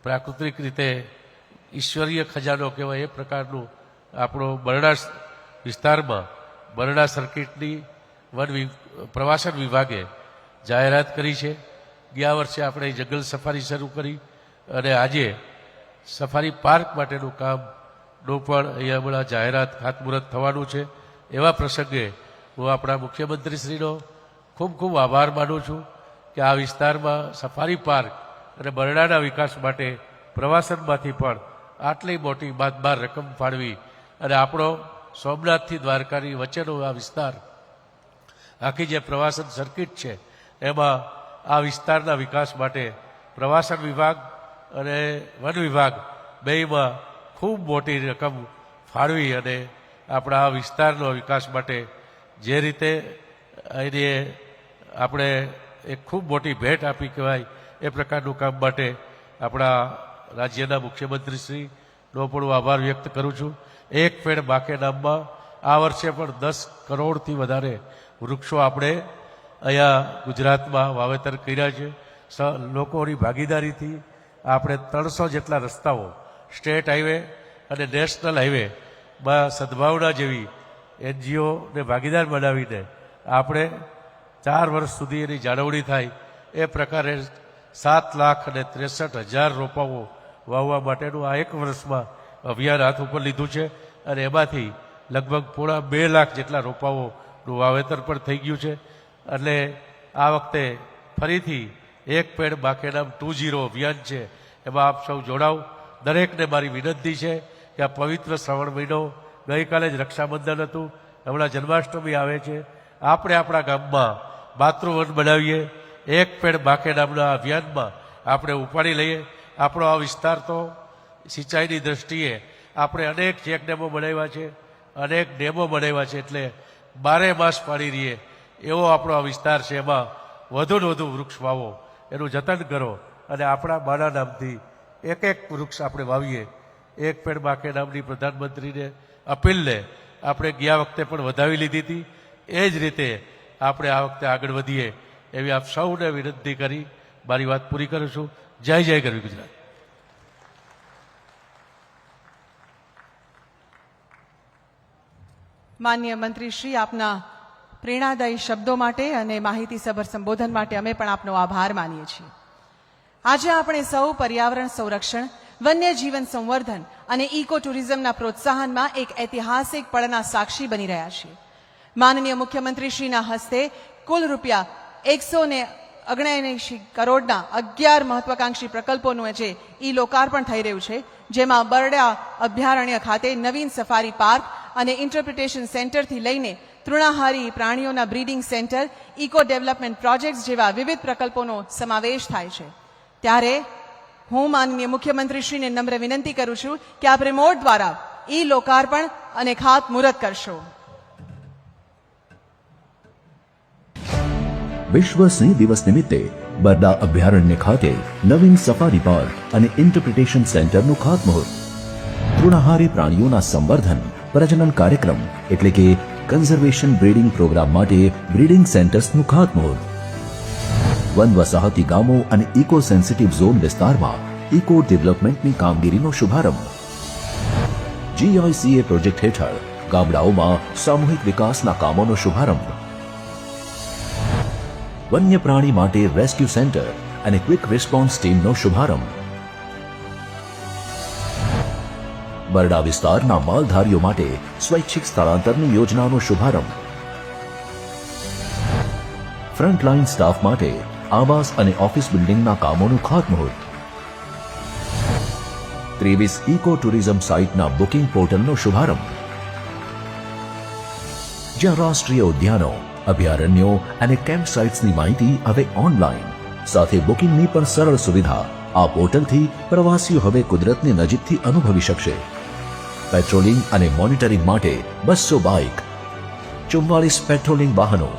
પ્રાકૃતિક રીતે ઈશ્વરીય ખજાનો કહેવાય એ પ્રકારનું આપણો બરડા વિસ્તારમાં બરડા સર્કિટની પ્રવાસન વિભાગે જાહેરાત કરી છે। ગયા વર્ષે આપણે જંગલ સફારી શરૂ કરી અને આજે સફારી પાર્ક માટેનું કામનું પણ અહીંયા હમણાં જાહેરાત ખાતમુહૂર્ત થવાનું છે। એવા પ્રસંગે હું આપણા મુખ્યમંત્રીશ્રીનો ખૂબ ખૂબ આભાર માનું છું કે આ વિસ્તારમાં સફારી પાર્ક અને બરડાના વિકાસ માટે પ્રવાસનમાંથી પણ આટલી મોટી બાદબાર રકમ ફાળવી અને આપણો સોમનાથથી દ્વારકાની વચ્ચેનો આ વિસ્તાર, આખી જે પ્રવાસન સર્કિટ છે એમાં આ વિસ્તારના વિકાસ માટે પ્રવાસન વિભાગ અને વન વિભાગ બેયમાં ખૂબ મોટી રકમ ફાળવી અને આપણા આ વિસ્તારનો વિકાસ માટે જે રીતે એને આપણે એક ખૂબ મોટી ભેટ આપી કહેવાય એ પ્રકારનું કામ માટે આપણા રાજ્યના મુખ્યમંત્રીશ્રીનો પણ હું આભાર વ્યક્ત કરું છું. એક પેડ બાકે નામમાં આ વર્ષે પણ 10 કરોડથી વધારે વૃક્ષો આપણે અહીંયા ગુજરાતમાં વાવેતર કર્યા છે. લોકોની ભાગીદારીથી આપણે 300 જેટલા રસ્તાઓ સ્ટેટ હાઈવે અને નેશનલ હાઈવેમાં સદભાવના જેવી NGOને ભાગીદાર બનાવીને આપણે 4 વર્ષ સુધી એની જાળવણી થાય એ પ્રકારે 7,63,000 રોપાઓ વાવવા માટેનું આ એક વર્ષમાં અભિયાન હાથ ઉપર લીધું છે અને એમાંથી લગભગ 2.5 લાખ જેટલા રોપાઓનું વાવેતર પણ થઈ ગયું છે. એટલે આ વખતે ફરીથી એક પેડ બાકે નામ 2.0 અભિયાન છે, એમાં આપ સૌ જોડાવ. દરેકને મારી વિનંતી છે કે આ પવિત્ર શ્રાવણ મહિનો, ગઈકાલે જ રક્ષાબંધન હતું, હમણાં જન્માષ્ટમી આવે છે, આપણે આપણા ગામમાં માતૃવન બનાવીએ. એક પેડ બાકે નામના અભિયાનમાં આપણે ઉપાડી લઈએ. આપણો આ વિસ્તાર તો સિંચાઈની દ્રષ્ટિએ આપણે અનેક ચેક ડેમો બનાવ્યા છે, અનેક ડેમો બનાવ્યા છે, એટલે 12 માસ પાણી રહીએ એવો આપણો આ વિસ્તાર છે. એમાં વધુ ને વધુ વૃક્ષ વાવો, એનું જતન કરો અને આપણા માના નામથી એક વૃક્ષ આપણે વાવીએ. એક પેડ બાકે નામની પ્રધાનમંત્રીને અપીલને આપણે ગયા વખતે પણ વધાવી લીધી હતી. એ જ રીતે આપણે આ વખતે આગળ વધીએ એવી આપ સૌને વિનંતી કરી મારી વાત પૂરી કરું છું. જય જય ગરવી ગુજરાત. માન્ય મંત્રી શ્રી, આપના પ્રેરણાદાયી શબ્દો માટે અને માહિતીસભર સંબોધન માટે અમે પણ આપનો આભાર માનીએ છીએ. આજે આપણે સૌ પર્યાવરણ સંરક્ષણ, વન્યજીવન સંવર્ધન અને ઇકો ટુરિઝમના પ્રોત્સાહનમાં એક ઐતિહાસિક પળના સાક્ષી બની રહ્યા છીએ. માનનીય મુખ્યમંત્રીશ્રીના હસ્તે કુલ રૂપિયા 179 કરોડના 11 મહત્વાકાંક્ષી પ્રકલ્પોનું જે લોકાર્પણ થઈ રહ્યું છે, જેમાં બરડા અભયારણ્ય ખાતે નવીન સફારી પાર્ક અને ઇન્ટરપ્રિટેશન સેન્ટરથી લઈને તૃણાહારી પ્રાણીઓના breeding centre, eco development projects જેવા વિવિધ પ્રકલ્પોનો સમાવેશ થાય છે. ત્યારે હું માનનીય મુખ્યમંત્રીશ્રીને નમ્ર વિનંતી કરું છું કે આપ રિમોટ દ્વારા લોકાર્પણ અને ખાતમુહૂર્ત કરશો. વિશ્વ સિંહ દિવસ નિમિત્તે બરડા અભયારણ્ય ખાતે નવીન સફારી પાર્ક અને ઇન્ટરપ્રિટેશન સેન્ટરનું ખાતમુહૂર્ત. તૃણાહારી પ્રાણીઓના સંવર્ધન પ્રજનન કાર્યક્રમ એટલે કે કન્ઝર્વેશન બ્રીડિંગ પ્રોગ્રામ માટે બ્રીડિંગ સેન્ટર્સનું ખાતમુહૂર્ત. વન વસાહતી ગામો અને ઇકો સેન્સિટિવ ઝોન વિસ્તારમાં ઇકો ડેવલપમેન્ટની કામગીરીનો શુભારંભ. GICA પ્રોજેક્ટ હેઠળ ગામડાઓમાં સામૂહિક વિકાસના કામોનો શુભારંભ. વન્ય પ્રાણી માટે રેસ્ક્યુ સેન્ટર અને ક્વિક રિસ્પોન્સ ટીમનો શુભારંભ. બરડા વિસ્તારના માલધારીઓ માટે સ્વૈચ્છિક સ્થળાંતરની યોજનાનો શુભારંભ. ફ્રન્ટલાઇન સ્ટાફ માટે આવાસ અને ઓફિસ બિલ્ડિંગના કામોનું ખાતમુહૂર્ત. 23 ઇકો ટુરિઝમ સાઇટના બુકિંગ પોર્ટલનો શુભારંભ. જ્યાં રાષ્ટ્રીય ઉદ્યાનો, અભયારણ્યો અને કેમ્પ સાઇટ્સની માહિતી હવે ઓનલાઈન સાથે બુકિંગની પણ સરળ સુવિધા. આ પોર્ટલથી પ્રવાસીઓ હવે કુદરતને નજીકથી અનુભવી શકશે. પેટ્રોલિંગ અને મોનિટરિંગ માટે 200 બાઇક, 44 પેટ્રોલિંગ વાહનો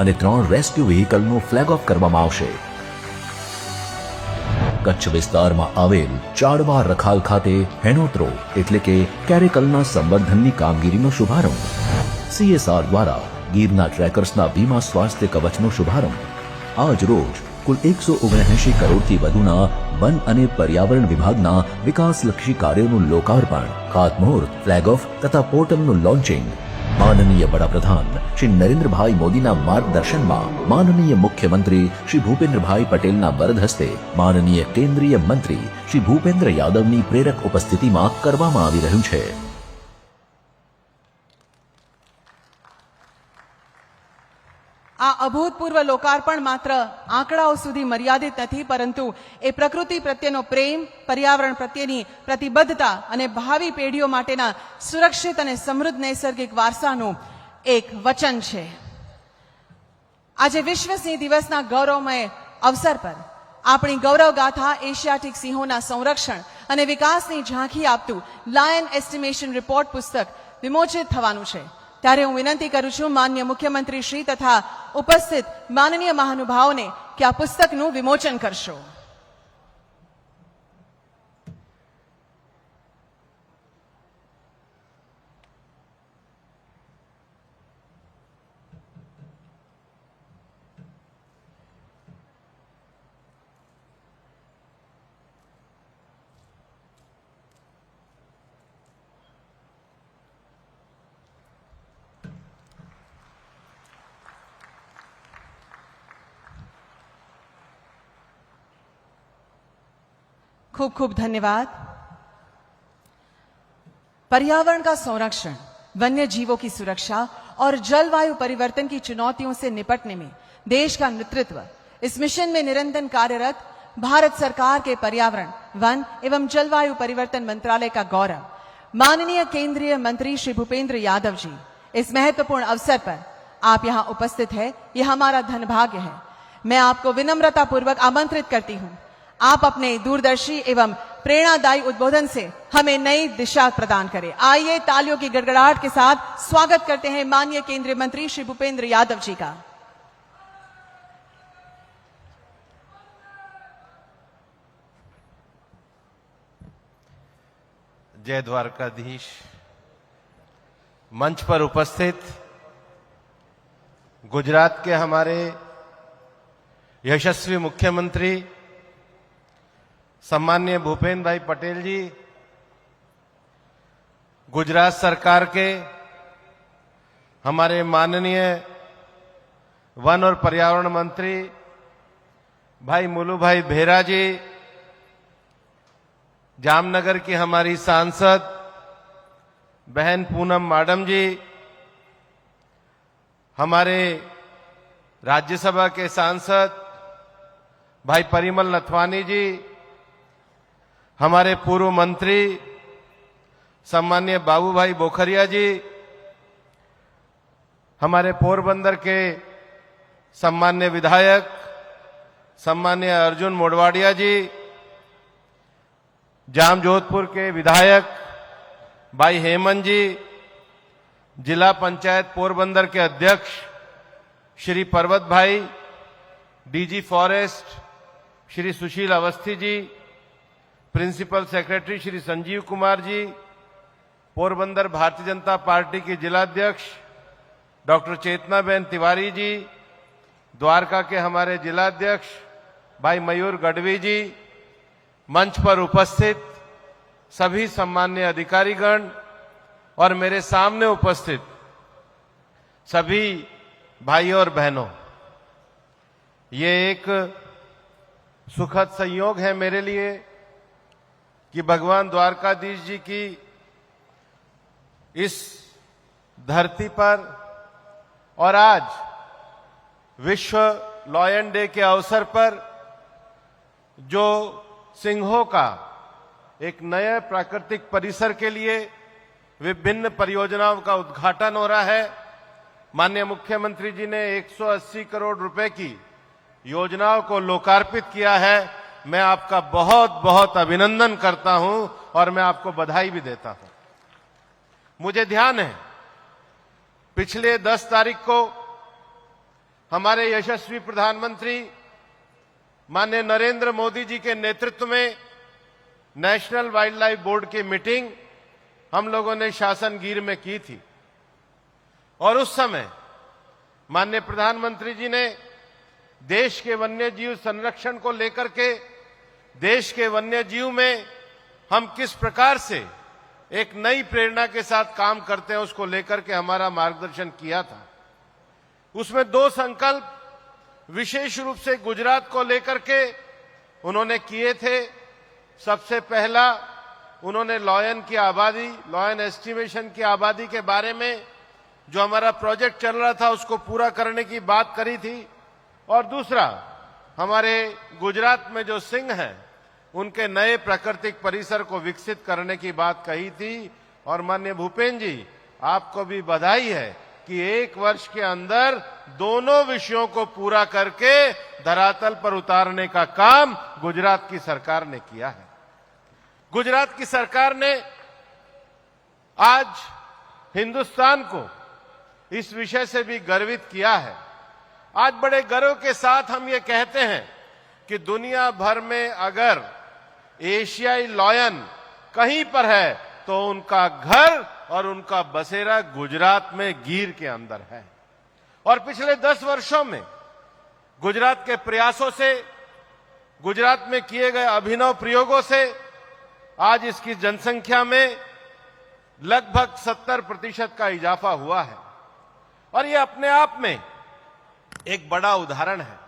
અને 3 રેસ્ક્યુ વ્હીકલનું ફ્લેગ ઓફ કરવામાં આવશે. કચ્છ વિસ્તારમાં આવેલ ચાડવા રખાલ ખાતે હેણોત્રો એટલે કે કેરેકલના સંવર્ધનની કામગીરીનો શુભારંભ. CSR દ્વારા ગીરના ટ્રેકર્સના વીમા સ્વાસ્થ્ય કવચનો શુભારંભ. આજ રોજ કુલ 179 કરોડથી વધુના વન અને પર્યાવરણ વિભાગના વિકાસલક્ષી કાર્યોનું લોકાર્પણ, ખાતમુહૂર્ત, ફ્લેગ ઓફ તથા પોર્ટલનું લોન્ચિંગ. માનનીય વડાપ્રધાન શ્રી નરેન્દ્રભાઈ મોદીના માર્ગદર્શનમાં માનનીય મુખ્યમંત્રી શ્રી ભૂપેન્દ્રભાઈ પટેલના વરદ હસ્તે માનનીય કેન્દ્રીય મંત્રી શ્રી ભૂપેન્દ્ર યાદવની પ્રેરક ઉપસ્થિતિમાં કરવામાં આવી રહ્યું છે. આ અભૂતપૂર્વ લોકાર્પણ માત્ર આંકડાઓ સુધી મર્યાદિત નથી, પરંતુ એ પ્રકૃતિ પ્રત્યેનો પ્રેમ, પર્યાવરણ પ્રત્યેની પ્રતિબદ્ધતા અને ભાવિ પેઢીઓ માટેના સુરક્ષિત અને સમૃદ્ધ નૈસર્ગિક વારસાનું એક વચન છે. આજે વિશ્વ સિંહ દિવસના ગૌરવમય અવસર પર આપણી ગૌરવગાથા એશિયાટિક સિંહોના સંરક્ષણ અને વિકાસની ઝાંખી આપતું લાયન એસ્ટિમેશન રિપોર્ટ પુસ્તક વિમોચિત થવાનું છે ત્યારે હું વિનંતી કરું છું માનનીય મુખ્યમંત્રી શ્રી તથા ઉપસ્થિત માનનીય મહાનુભાવોને કે આ પુસ્તકનું વિમોચન કરશો. खूब खूब धन्यवाद. पर्यावरण का संरक्षण, वन्य जीवों की सुरक्षा और जलवायु परिवर्तन की चुनौतियों से निपटने में देश का नेतृत्व, इस मिशन में निरंतर कार्यरत भारत सरकार के पर्यावरण, वन एवं जलवायु परिवर्तन मंत्रालय का गौरव माननीय केंद्रीय मंत्री श्री भूपेंद्र यादव जी, इस महत्वपूर्ण अवसर पर आप यहां उपस्थित है, यह हमारा धनभाग्य है. मैं आपको विनम्रता पूर्वक आमंत्रित करती हूं, आप अपने दूरदर्शी एवं प्रेरणादायी उद्बोधन से हमें नई दिशा प्रदान करें. आइए तालियों की गड़गड़ाहट के साथ स्वागत करते हैं माननीय केंद्रीय मंत्री श्री भूपेंद्र यादव जी का. जय द्वारकाधीश. मंच पर उपस्थित गुजरात के हमारे यशस्वी मुख्यमंत्री सम्माननीय भूपेन्द्र भाई पटेल जी, गुजरात सरकार के हमारे माननीय वन और पर्यावरण मंत्री भाई मुलू भाई बेहरा जी, जामनगर की हमारी सांसद बहन पूनम माडम जी, हमारे राज्यसभा के सांसद भाई परिमल नथवानी जी, हमारे पूर्व मंत्री सम्माननीय बाबू भाई बोखरिया जी, हमारे पोरबंदर के सम्माननीय विधायक सम्माननीय अर्जुन मोडवाडिया जी, जामजोधपुर के विधायक भाई हेमंत जी, जिला पंचायत पोरबंदर के अध्यक्ष श्री पर्वत भाई, DG forest Shri Sushil Awasthi ji, principal secretary Shri Sanjeev Kumar ji, Porbandar Bharatiya Janata party के जिलाध्यक्ष डॉक्टर चेतनाबेन तिवारी जी, द्वारका के हमारे जिलाध्यक्ष भाई मयूर गढ़वी जी, मंच पर उपस्थित सभी सम्मान्य अधिकारीगण और मेरे सामने उपस्थित सभी भाइयों और बहनों, ये एक सुखद संयोग है मेरे लिए कि भगवान द्वारकाधीश जी की इस धरती पर और आज विश्व लॉयन डे के अवसर पर जो सिंहों का एक नए प्राकृतिक परिसर के लिए विभिन्न परियोजनाओं का उद्घाटन हो रहा है. माननीय मुख्यमंत्री जी ने 180 करोड़ रुपए की योजनाओं को लोकार्पित किया है. मैं आपका बहुत बहुत अभिनंदन करता हूं और मैं आपको बधाई भी देता हूं. मुझे ध्यान है पिछले 10 तारीख को हमारे यशस्वी प्रधानमंत्री माननीय नरेंद्र मोदी जी के नेतृत्व में नेशनल वाइल्ड लाइफ बोर्ड की मीटिंग हम लोगों ने शासनगीर में की थी और उस समय माननीय प्रधानमंत्री जी ने देश के वन्य जीव संरक्षण को लेकर के, देश के वन्य जीव में हम किस प्रकार से एक नई प्रेरणा के साथ काम करते हैं उसको लेकर के हमारा मार्गदर्शन किया था. उसमें 2 संकल्प विशेष रूप से गुजरात को लेकर के उन्होंने किए थे. सबसे पहला उन्होंने लॉयन की आबादी, लॉयन एस्टिमेशन की आबादी के बारे में जो हमारा प्रोजेक्ट चल रहा था उसको पूरा करने की बात करी थी और दूसरा हमारे गुजरात में जो सिंह हैं उनके नए प्राकृतिक परिसर को विकसित करने की बात कही थी. और माननीय भूपेन्द्र जी, आपको भी बधाई है कि 1 वर्ष के अंदर दोनों विषयों को पूरा करके धरातल पर उतारने का काम गुजरात की सरकार ने किया है। गुजरात की सरकार ने आज हिंदुस्तान को इस विषय से भी गर्वित किया है। आज बड़े गर्व के साथ हम ये कहते हैं कि दुनिया भर में अगर एशियाई लायन कहीं पर है तो उनका घर और उनका बसेरा गुजरात में गीर के अंदर है। और पिछले 10 वर्षों में गुजरात के प्रयासों से, गुजरात में किए गए अभिनव प्रयोगों से आज इसकी जनसंख्या में लगभग 70% का इजाफा हुआ है। और ये अपने आप में एक बड़ा उदाहरण है।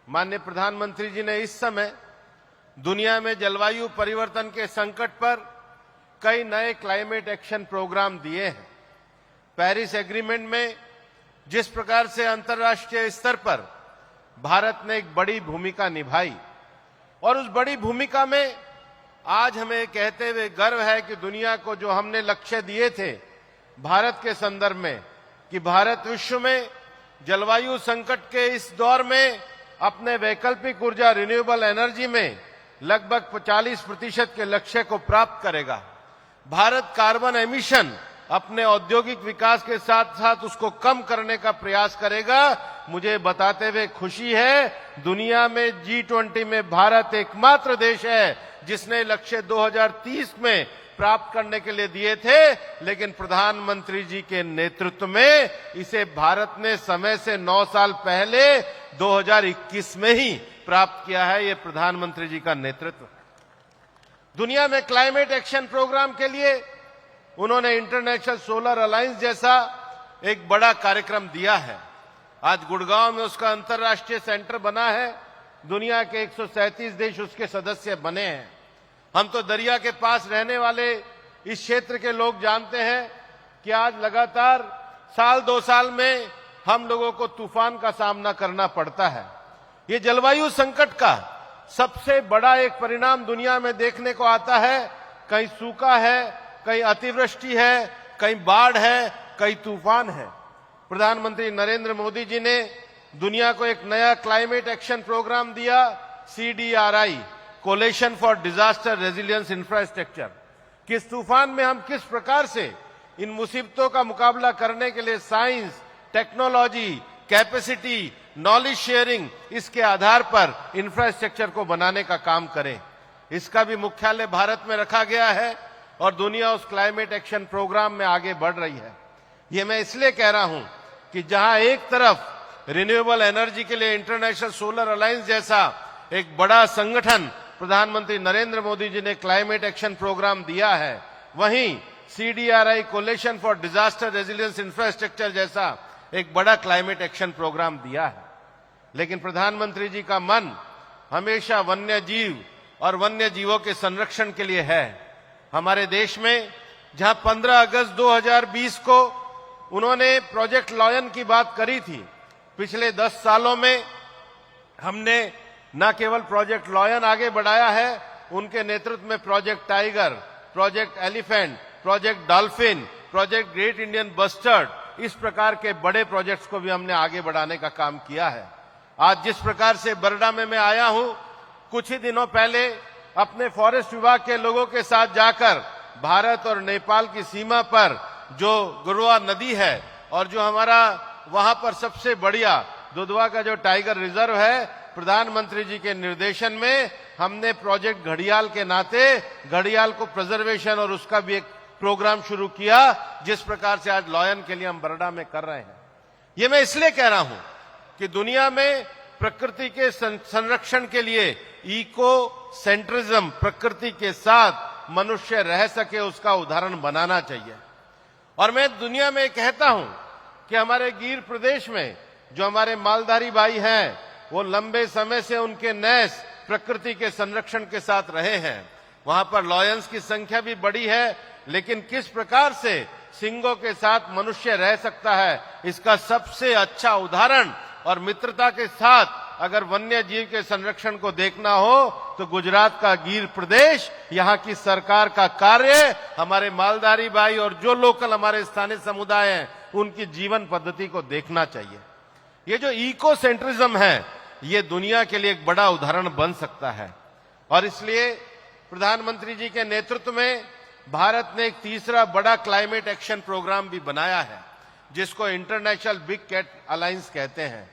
माननीय प्रधानमंत्री जी ने इस समय दुनिया में जलवायु परिवर्तन के संकट पर कई नए क्लाइमेट एक्शन प्रोग्राम दिए हैं। पेरिस एग्रीमेंट में जिस प्रकार से अंतर्राष्ट्रीय स्तर पर भारत ने एक बड़ी भूमिका निभाई और उस बड़ी भूमिका में आज हमें कहते हुए गर्व है कि दुनिया को जो हमने लक्ष्य दिए थे भारत के संदर्भ में कि भारत विश्व में जलवायु संकट के इस दौर में अपने वैकल्पिक ऊर्जा रिन्यूएबल एनर्जी में लगभग 40% के लक्ष्य को प्राप्त करेगा। भारत कार्बन एमिशन अपने औद्योगिक विकास के साथ साथ उसको कम करने का प्रयास करेगा। मुझे बताते हुए खुशी है, दुनिया में G20 में भारत एकमात्र देश है जिसने लक्ष्य 2030 में प्राप्त करने के लिए दिए थे, लेकिन प्रधानमंत्री जी के नेतृत्व में इसे भारत ने समय से 9 साल पहले 2021 में ही प्राप्त किया है। ये प्रधानमंत्री जी का नेतृत्व। दुनिया में क्लाइमेट एक्शन प्रोग्राम के लिए उन्होंने इंटरनेशनल सोलर अलायंस जैसा एक बड़ा कार्यक्रम दिया है। आज गुड़गांव में उसका अंतर्राष्ट्रीय सेंटर बना है। दुनिया के 137 देश उसके सदस्य बने हैं। हम तो दरिया के पास रहने वाले इस क्षेत्र के लोग जानते हैं कि आज लगातार साल 2 साल में हम लोगों को तूफान का सामना करना पड़ता है। ये जलवायु संकट का सबसे बड़ा एक परिणाम दुनिया में देखने को आता है। कहीं सूखा है, कहीं अतिवृष्टि है, कहीं बाढ़ है, कहीं तूफान है। प्रधानमंत्री नरेंद्र मोदी जी ने दुनिया को एक नया क्लाइमेट एक्शन प्रोग्राम दिया, CDRI, coalition for disaster resilience infrastructure. किस तूफान में हम किस प्रकार से इन मुसीबतों का मुकाबला करने के लिए science, technology, capacity, knowledge sharing, इसके आधार पर इंफ्रास्ट्रक्चर को बनाने का काम करें। इसका भी मुख्यालय भारत में रखा गया है और दुनिया उस क्लाइमेट एक्शन प्रोग्राम में आगे बढ़ रही है। ये मैं इसलिए कह रहा हूं कि जहां एक तरफ रिन्यूएबल एनर्जी के लिए इंटरनेशनल सोलर अलायंस जैसा एक बड़ा संगठन प्रधानमंत्री नरेंद्र मोदी जी ने क्लाइमेट एक्शन प्रोग्राम दिया है, वहीं CDRI coalition for disaster resilience infrastructure जैसा एक बड़ा क्लाइमेट एक्शन प्रोग्राम दिया है। लेकिन प्रधानमंत्री जी का मन हमेशा वन्य जीव और वन्य जीवों के संरक्षण के लिए है। हमारे देश में जहां 15 अगस्त 2020 को उन्होंने प्रोजेक्ट लॉयन की बात करी थी, पिछले 10 सालों में हमने न केवल प्रोजेक्ट लॉयन आगे बढ़ाया है, उनके नेतृत्व में project tiger, project elephant, project dolphin, project great Indian bustard, इस प्रकार के बड़े प्रोजेक्ट्स को भी हमने आगे बढ़ाने का काम किया है। आज जिस प्रकार से बरडा में मैं आया हूं, कुछ ही दिनों पहले अपने फॉरेस्ट विभाग के लोगों के साथ जाकर भारत और नेपाल की सीमा पर जो गुरुआ नदी है और जो हमारा वहां पर सबसे बढ़िया दुधवा का जो टाइगर रिजर्व है, प्रधानमंत्री जी के निर्देशन में हमने प्रोजेक्ट घड़ियाल के नाते घड़ियाल को प्रिजर्वेशन और उसका भी एक प्रोग्राम शुरू किया, जिस प्रकार से आज लॉयन के लिए हम बरडा में कर रहे हैं। ये मैं इसलिए कह रहा हूं कि दुनिया में प्रकृति के संरक्षण के लिए इको सेंट्रिज्म, प्रकृति के साथ मनुष्य रह सके, उसका उदाहरण बनाना चाहिए। और मैं दुनिया में कहता हूं कि हमारे गिर प्रदेश में जो हमारे मालधारी भाई हैं, वो लंबे समय से उनके नैस प्रकृति के संरक्षण के साथ रहे हैं। वहां पर लॉयंस की संख्या भी बड़ी है, लेकिन किस प्रकार से सिंगों के साथ मनुष्य रह सकता है, इसका सबसे अच्छा उदाहरण और मित्रता के साथ अगर वन्य जीव के संरक्षण को देखना हो तो गुजरात का गिर प्रदेश, यहाँ की सरकार का कार्य, हमारे मालधारी भाई और जो लोकल हमारे स्थानीय समुदाय हैं, उनकी जीवन पद्धति को देखना चाहिए। ये जो इको सेंट्रिज्म है, ये दुनिया के लिए एक बड़ा उदाहरण बन सकता है और इसलिए प्रधानमंत्री जी के नेतृत्व में भारत ने एक तीसरा बड़ा क्लाइमेट एक्शन प्रोग्राम भी बनाया है, जिसको इंटरनेशनल बिग कैट अलायंस कहते हैं।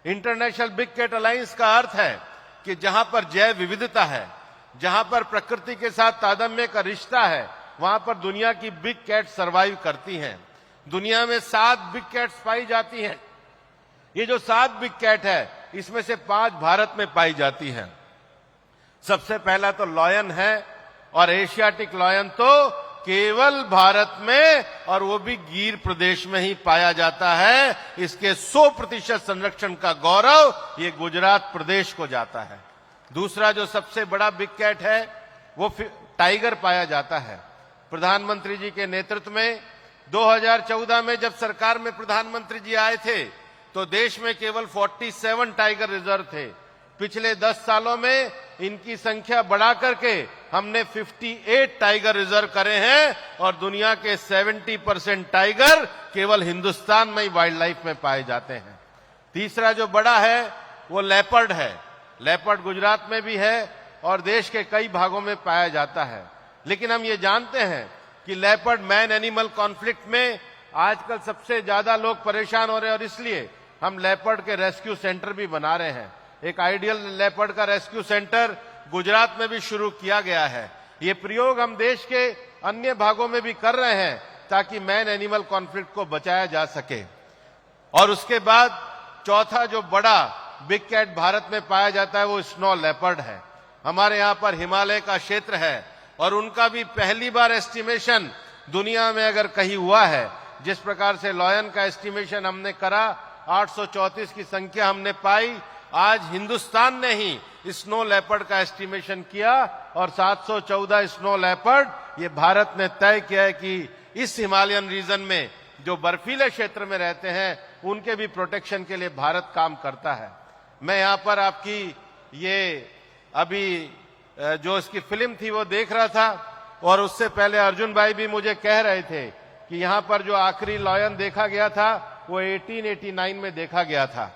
इंटरनेशनल बिग कैट अलायंस का अर्थ है कि जहां पर जैव विविधता है, जहां पर प्रकृति के साथ तादात्म्य का रिश्ता है, वहां पर दुनिया की बिग कैट सरवाइव करती हैं। दुनिया में 7 बिग कैट्स पाई जाती हैं। ये जो 7 बिग कैट है, इसमें से 5 भारत में पाई जाती हैं। सबसे पहला तो लॉयन है और एशियाटिक लॉयन तो केवल भारत में और वो भी गिर प्रदेश में ही पाया जाता है। इसके 100% संरक्षण का गौरव ये गुजरात प्रदेश को जाता है। दूसरा जो सबसे बड़ा बिग कैट है वो टाइगर पाया जाता है। प्रधानमंत्री जी के नेतृत्व में 2014 में जब सरकार में प्रधानमंत्री जी आए थे तो देश में केवल 47 टाइगर रिजर्व थे। पिछले 10 सालों में इनकी संख्या बढ़ा करके हमने 58 टाइगर रिजर्व करे हैं और दुनिया के 70% टाइगर केवल हिंदुस्तान में ही वाइल्ड लाइफ में पाए जाते हैं। तीसरा जो बड़ा है वो लेपर्ड है। लेपर्ड गुजरात में भी है और देश के कई भागों में पाया जाता है। लेकिन हम ये जानते हैं कि लेपर्ड मैन एनिमल कॉन्फ्लिक्ट में आजकल सबसे ज्यादा लोग परेशान हो रहे हैं और इसलिए हम लेपर्ड के रेस्क्यू सेंटर भी बना रहे हैं। एक आइडियल लेपर्ड का रेस्क्यू सेंटर गुजरात में भी शुरू किया गया है। ये प्रयोग हम देश के अन्य भागों में भी कर रहे हैं ताकि मैन एनिमल कॉन्फ्लिक्ट को बचाया जा सके। और उसके बाद चौथा जो बड़ा बिग कैट भारत में पाया जाता है वो स्नो लेपर्ड है। हमारे यहाँ पर हिमालय का क्षेत्र है और उनका भी पहली बार एस्टिमेशन दुनिया में अगर कहीं हुआ है, जिस प्रकार से लॉयन का एस्टिमेशन हमने करा 834 की संख्या हमने पाई, आज हिंदुस्तान ने ही स्नो लेपर्ड का एस्टिमेशन किया और 714 स्नो लेपर्ड ये भारत ने तय किया है कि इस हिमालयन रीजन में जो बर्फीले क्षेत्र में रहते हैं उनके भी प्रोटेक्शन के लिए भारत काम करता है। मैं यहाँ पर आपकी ये अभी जो इसकी फिल्म थी वो देख रहा था और उससे पहले अर्जुन भाई भी मुझे कह रहे थे कि यहाँ पर जो आखिरी लॉयन देखा गया था वो 1889 में देखा गया था।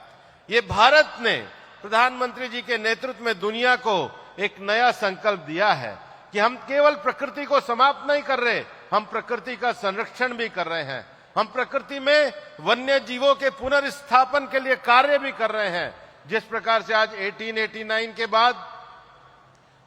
ये भारत ने प्रधानमंत्री जी के नेतृत्व में दुनिया को एक नया संकल्प दिया है कि हम केवल प्रकृति को समाप्त नहीं कर रहे, हम प्रकृति का संरक्षण भी कर रहे हैं। हम प्रकृति में वन्य जीवों के पुनर्स्थापन के लिए कार्य भी कर रहे हैं। जिस प्रकार से आज 1889 के बाद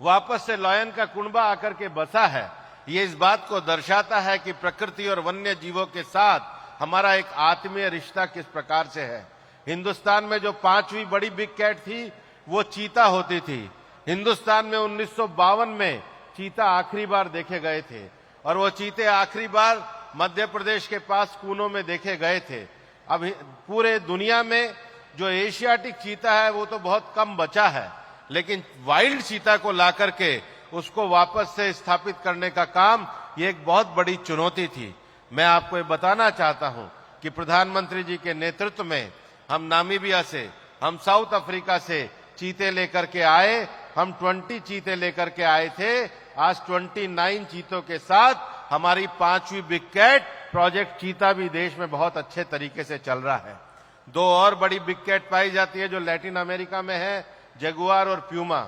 वापस से लॉयन का कुनबा आकर के बसा है, ये इस बात को दर्शाता है कि प्रकृति और वन्य जीवों के साथ हमारा एक आत्मीय रिश्ता किस प्रकार से है। हिंदुस्तान में जो 5वीं बड़ी बिग कैट थी वो चीता होती थी। हिंदुस्तान में 1952 में चीता आखिरी बार देखे गए थे और वो चीते आखिरी बार मध्य प्रदेश के पास कूनो में देखे गए थे। अब पूरे दुनिया में जो एशियाटिक चीता है वो तो बहुत कम बचा है, लेकिन वाइल्ड चीता को ला करके उसको वापस से स्थापित करने का काम ये एक बहुत बड़ी चुनौती थी। मैं आपको ये बताना चाहता हूं कि प्रधानमंत्री जी के नेतृत्व में हम नामीबिया से, हम साउथ अफ्रीका से चीते लेकर के आए। हम 20 चीते लेकर के आए थे। आज 29 चीतों के साथ हमारी 5वीं बिग कैट प्रोजेक्ट चीता भी देश में बहुत अच्छे तरीके से चल रहा है। 2 और बड़ी बिग कैट पाई जाती है जो लैटिन अमेरिका में है, जगुआर और प्यूमा।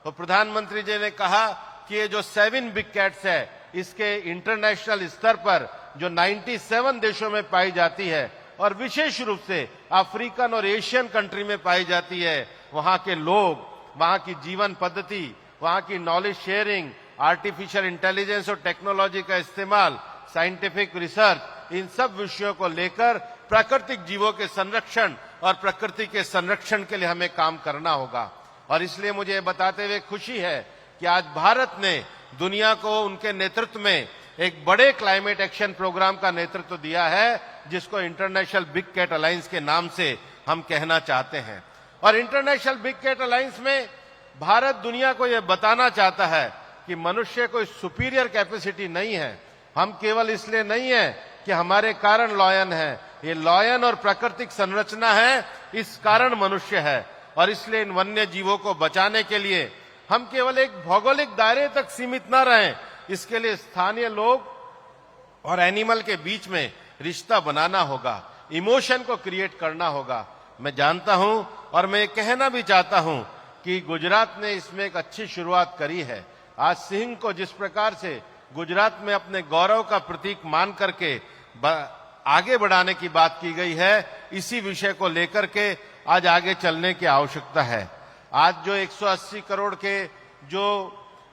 तो प्रधानमंत्री जी ने कहा कि ये जो 7 बिग कैट्स है इसके इंटरनेशनल स्तर पर जो 97 देशों में पाई जाती है और विशेष रूप से अफ्रीकन और एशियन कंट्री में पाई जाती है, वहां के लोग, वहां की जीवन पद्धति, वहां की नॉलेज शेयरिंग, आर्टिफिशियल इंटेलिजेंस और टेक्नोलॉजी का इस्तेमाल, साइंटिफिक रिसर्च, इन सब विषयों को लेकर प्राकृतिक जीवों के संरक्षण और प्रकृति के संरक्षण के लिए हमें काम करना होगा। और इसलिए मुझे बताते हुए खुशी है कि आज भारत ने दुनिया को उनके नेतृत्व में एक बड़े क्लाइमेट एक्शन प्रोग्राम का नेतृत्व दिया है, जिसको इंटरनेशनल बिग कैट अलायंस के नाम से हम कहना चाहते हैं। और इंटरनेशनल बिग कैट अलायंस में भारत दुनिया को यह बताना चाहता है कि मनुष्य कोई सुपीरियर कैपेसिटी नहीं है। हम केवल इसलिए नहीं है कि हमारे कारण लॉयन है, ये लॉयन और प्राकृतिक संरचना है, इस कारण मनुष्य है। और इसलिए इन वन्य जीवों को बचाने के लिए हम केवल एक भौगोलिक दायरे तक सीमित न रहें, इसके लिए स्थानीय लोग और एनिमल के बीच में रिश्ता बनाना होगा, इमोशन को क्रिएट करना होगा। मैं जानता हूं और मैं कहना भी चाहता हूं कि गुजरात ने इसमें एक अच्छी शुरुआत करी है। आज सिंह को जिस प्रकार से गुजरात में अपने गौरव का प्रतीक मान करके आगे बढ़ाने की बात की गई है, इसी विषय को लेकर के आज आगे चलने की आवश्यकता है। आज जो 180 करोड़ के जो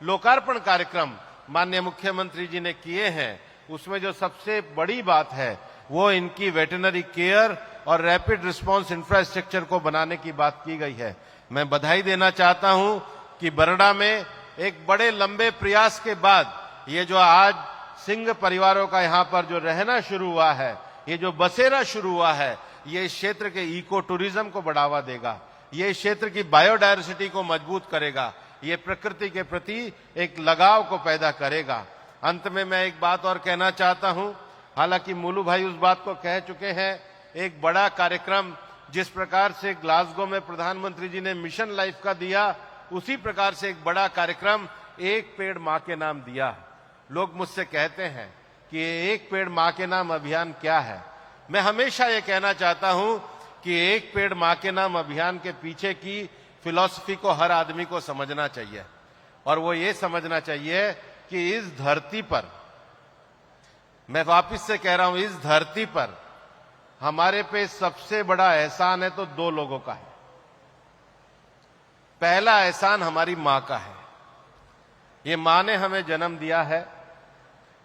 लोकार्पण कार्यक्रम माननीय मुख्यमंत्री जी ने किए हैं, उसमें जो सबसे बड़ी बात है वो इनकी वेटरनरी केयर और रैपिड रिस्पांस इंफ्रास्ट्रक्चर को बनाने की बात की गई है। मैं बधाई देना चाहता हूं कि बरड़ा में एक बड़े लंबे प्रयास के बाद ये जो आज सिंह परिवारों का यहाँ पर जो रहना शुरू हुआ है, ये जो बसेरा शुरू हुआ है, ये इस क्षेत्र के इको टूरिज्म को बढ़ावा देगा, ये क्षेत्र की बायोडायवर्सिटी को मजबूत करेगा, ये प्रकृति के प्रति एक लगाव को पैदा करेगा। अंत में मैं एक बात और कहना चाहता हूं, हालांकि मुलू भाई उस बात को कह चुके हैं, एक बड़ा कार्यक्रम जिस प्रकार से ग्लासगो में प्रधानमंत्री जी ने मिशन लाइफ का दिया, उसी प्रकार से एक बड़ा कार्यक्रम एक पेड़ मां के नाम दिया। लोग मुझसे कहते हैं कि एक पेड़ मां के नाम अभियान क्या है। मैं हमेशा ये कहना चाहता हूं कि एक पेड़ मां के नाम अभियान के पीछे की फिलॉसफी को हर आदमी को समझना चाहिए, और वो ये समझना चाहिए कि इस धरती पर, मैं वापस से कह रहा हूं, इस धरती पर हमारे पे सबसे बड़ा एहसान है तो दो लोगों का है। पहला एहसान हमारी मां का है। ये मां ने हमें जन्म दिया है।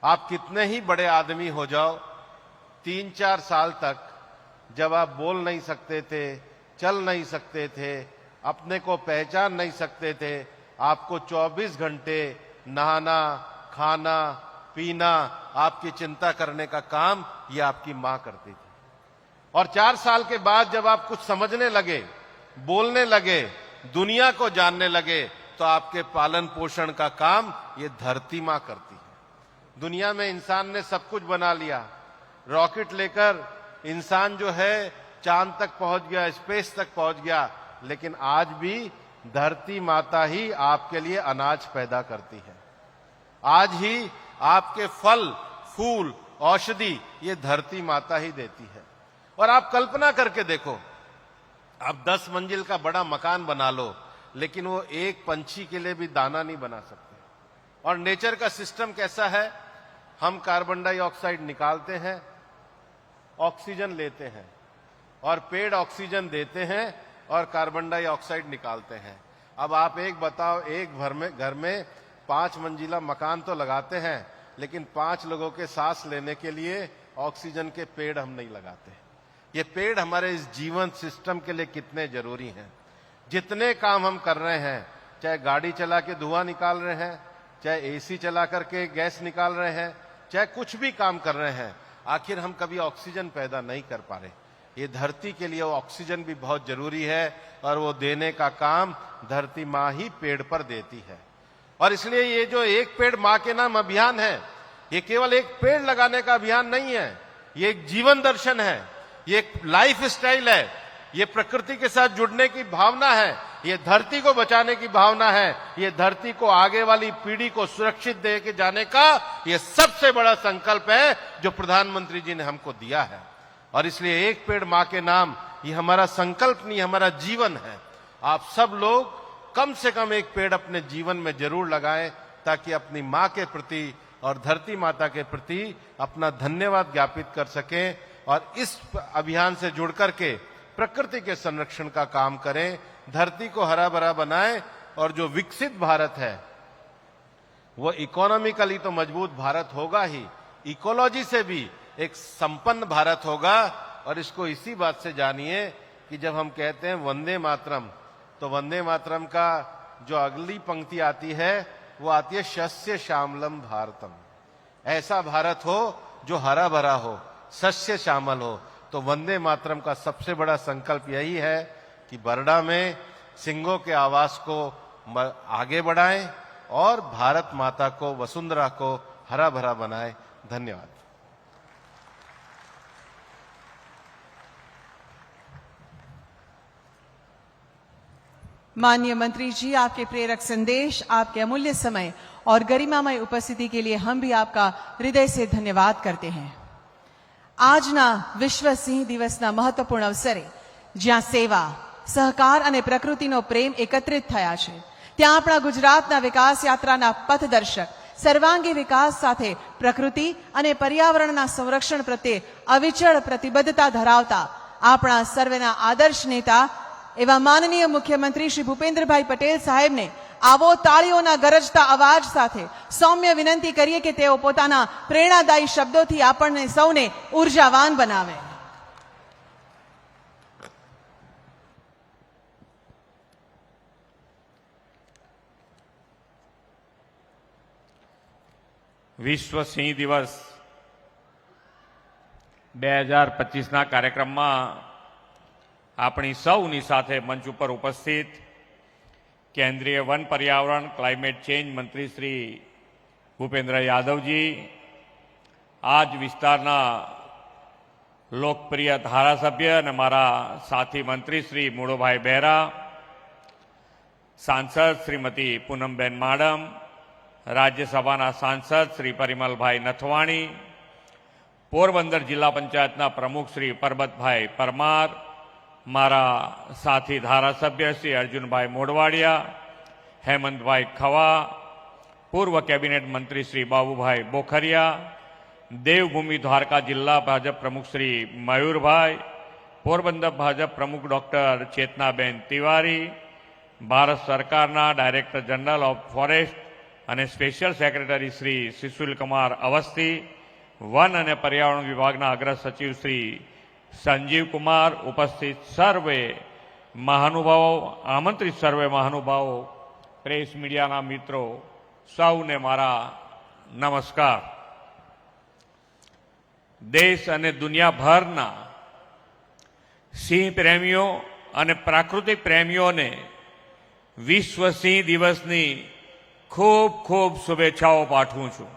आप कितने ही बड़े आदमी हो जाओ, 3-4 साल तक जब आप बोल नहीं सकते थे, चल नहीं सकते थे, अपने को पहचान नहीं सकते थे, आपको 24 घंटे नहाना, खाना, पीना, आपकी चिंता करने का काम ये आपकी मां करती थी। और 4 साल के बाद जब आप कुछ समझने लगे, बोलने लगे, दुनिया को जानने लगे, तो आपके पालन पोषण का काम ये धरती मां करती है। दुनिया में इंसान ने सब कुछ बना लिया, रॉकेट लेकर इंसान जो है चांद तक पहुंच गया, स्पेस तक पहुंच गया, लेकिन आज भी धरती माता ही आपके लिए अनाज पैदा करती है। आज ही आपके फल, फूल, औषधि ये धरती माता ही देती है। और आप कल्पना करके देखो, आप 10 मंजिल का बड़ा मकान बना लो, लेकिन वो एक पंछी के लिए भी दाना नहीं बना सकते। और नेचर का सिस्टम कैसा है, हम कार्बन डाइऑक्साइड निकालते हैं, ऑक्सीजन लेते हैं, और पेड़ ऑक्सीजन देते हैं और कार्बन डाइऑक्साइड निकालते हैं। अब आप एक बताओ, एक घर में 5 मंजिला मकान तो लगाते हैं, लेकिन 5 लोगों के सांस लेने के लिए ऑक्सीजन के पेड़ हम नहीं लगाते। ये पेड़ हमारे इस जीवन सिस्टम के लिए कितने जरूरी हैं। जितने काम हम कर रहे हैं, चाहे गाड़ी चला के धुआं निकाल रहे हैं, चाहे एसी चला करके गैस निकाल रहे हैं, चाहे कुछ भी काम कर रहे हैं, आखिर हम कभी ऑक्सीजन पैदा नहीं कर पा रहे। ये धरती के लिए वो ऑक्सीजन भी बहुत जरूरी है, और वो देने का काम धरती माँ ही पेड़ पर देती है। और इसलिए ये जो एक पेड़ माँ के नाम अभियान है, ये केवल एक पेड़ लगाने का अभियान नहीं है, ये एक जीवन दर्शन है, ये एक लाइफ स्टाइल है, ये प्रकृति के साथ जुड़ने की भावना है, ये धरती को बचाने की भावना है, ये धरती को आगे वाली पीढ़ी को सुरक्षित दे के जाने का ये सबसे बड़ा संकल्प है जो प्रधानमंत्री जी ने हमको दिया है। और इसलिए एक पेड़ माँ के नाम ये हमारा संकल्प नहीं, हमारा जीवन है। आप सब लोग कम से कम एक पेड़ अपने जीवन में जरूर लगाएं, ताकि अपनी माँ के प्रति और धरती माता के प्रति अपना धन्यवाद ज्ञापित कर सकें, और इस अभियान से जुड़ करके प्रकृति के संरक्षण का काम करें, धरती को हरा भरा बनाएं, और जो विकसित भारत है वो इकोनॉमिकली तो मजबूत भारत होगा ही, इकोलॉजी से भी एक संपन्न भारत होगा। और इसको इसी बात से जानिए कि जब हम कहते हैं वंदे मातरम, तो वंदे मातरम का जो अगली पंक्ति आती है वो आती है शस्य श्यामलम भारतम। ऐसा भारत हो जो हरा भरा हो, सस्य श्यामल हो। तो वंदे मातरम का सबसे बड़ा संकल्प यही है कि बरड़ा में सिंहों के आवास को आगे बढ़ाएं और भारत माता को, वसुंधरा को हरा भरा बनाएं। धन्यवाद। माननीय मंत्री जी, आपके प्रेरक संदेश, आपके अमूल्य समय और गरिमामय उपस्थिति के लिए हम भी आपका हृदय से धन्यवाद करते हैं। આજના વિશ્વ સિંહ દિવસના મહત્વપૂર્ણ અવસરે જ્યાં સેવા, સહકાર અને પ્રકૃતિનો પ્રેમ એકત્રિત થયા છે, ત્યાં આપણા ગુજરાતના વિકાસ યાત્રાના પથદર્શક સર્વાંગી વિકાસ સાથે પ્રકૃતિ અને પર્યાવરણના સંરક્ષણ પ્રત્યે અવિચળ પ્રતિબદ્ધતા ધરાવતા આપણા સર્વેના આદર્શ નેતા એવા માનનીય મુખ્યમંત્રી શ્રી ભૂપેન્દ્રભાઈ પટેલ સાહેબને આવો તાળીઓના ગરજતા અવાજ સાથે સૌમ્ય વિનંતી કરીએ કે તેઓ પોતાના પ્રેરણાદાયી શબ્દોથી આપણને સૌને ઉર્જાવાન બનાવે. વિશ્વ સિંહ દિવસ 2025ના કાર્યક્રમમાં આપણી સૌની સાથે મંચ ઉપર ઉપસ્થિત કેન્દ્રીય વન પર્યાવરણ ક્લાઇમેટ ચેન્જ મંત્રી શ્રી ભૂપેન્દ્ર યાદવજી, આ જ વિસ્તારના લોકપ્રિય ધારાસભ્ય અને મારા સાથી મંત્રી શ્રી મુળુભાઈ બહેરા, સાંસદ શ્રીમતી પૂનમબેન માડમ, રાજ્યસભાના સાંસદ શ્રી પરિમલભાઈ નથવાણી, પોરબંદર જિલ્લા પંચાયતના પ્રમુખ શ્રી પરબતભાઈ પરમાર, મારા સાથી ધારાસભ્ય શ્રી અર્જુનભાઈ મોઢવાડિયા, હેમંતભાઈ ખવા, પૂર્વ કેબિનેટ મંત્રી શ્રી બાબુભાઈ બોખરિયા, દેવભૂમિ દ્વારકા જિલ્લા ભાજપ પ્રમુખ શ્રી મયુરભાઈ, પોરબંદર ભાજપ પ્રમુખ ડોક્ટર ચેતનાબેન તિવારી, ભારત સરકારના ડાયરેક્ટર જનરલ ઓફ ફોરેસ્ટ અને special secretary Shri શિશુલકુમાર Awasthi, one અને પર્યાવરણ વિભાગના અગ્ર સચિવ શ્રી સંજીવ કુમાર, ઉપસ્થિત સર્વે મહાનુભાવો, આમંત્રિત સર્વે મહાનુભાવો, પ્રેસ મીડિયાના મિત્રો, સૌને મારા નમસ્કાર. દેશ અને દુનિયાભરના સિંહ પ્રેમીઓ અને પ્રાકૃતિક પ્રેમીઓને વિશ્વ સિંહ દિવસની ખૂબ ખૂબ શુભેચ્છાઓ પાઠવું છું.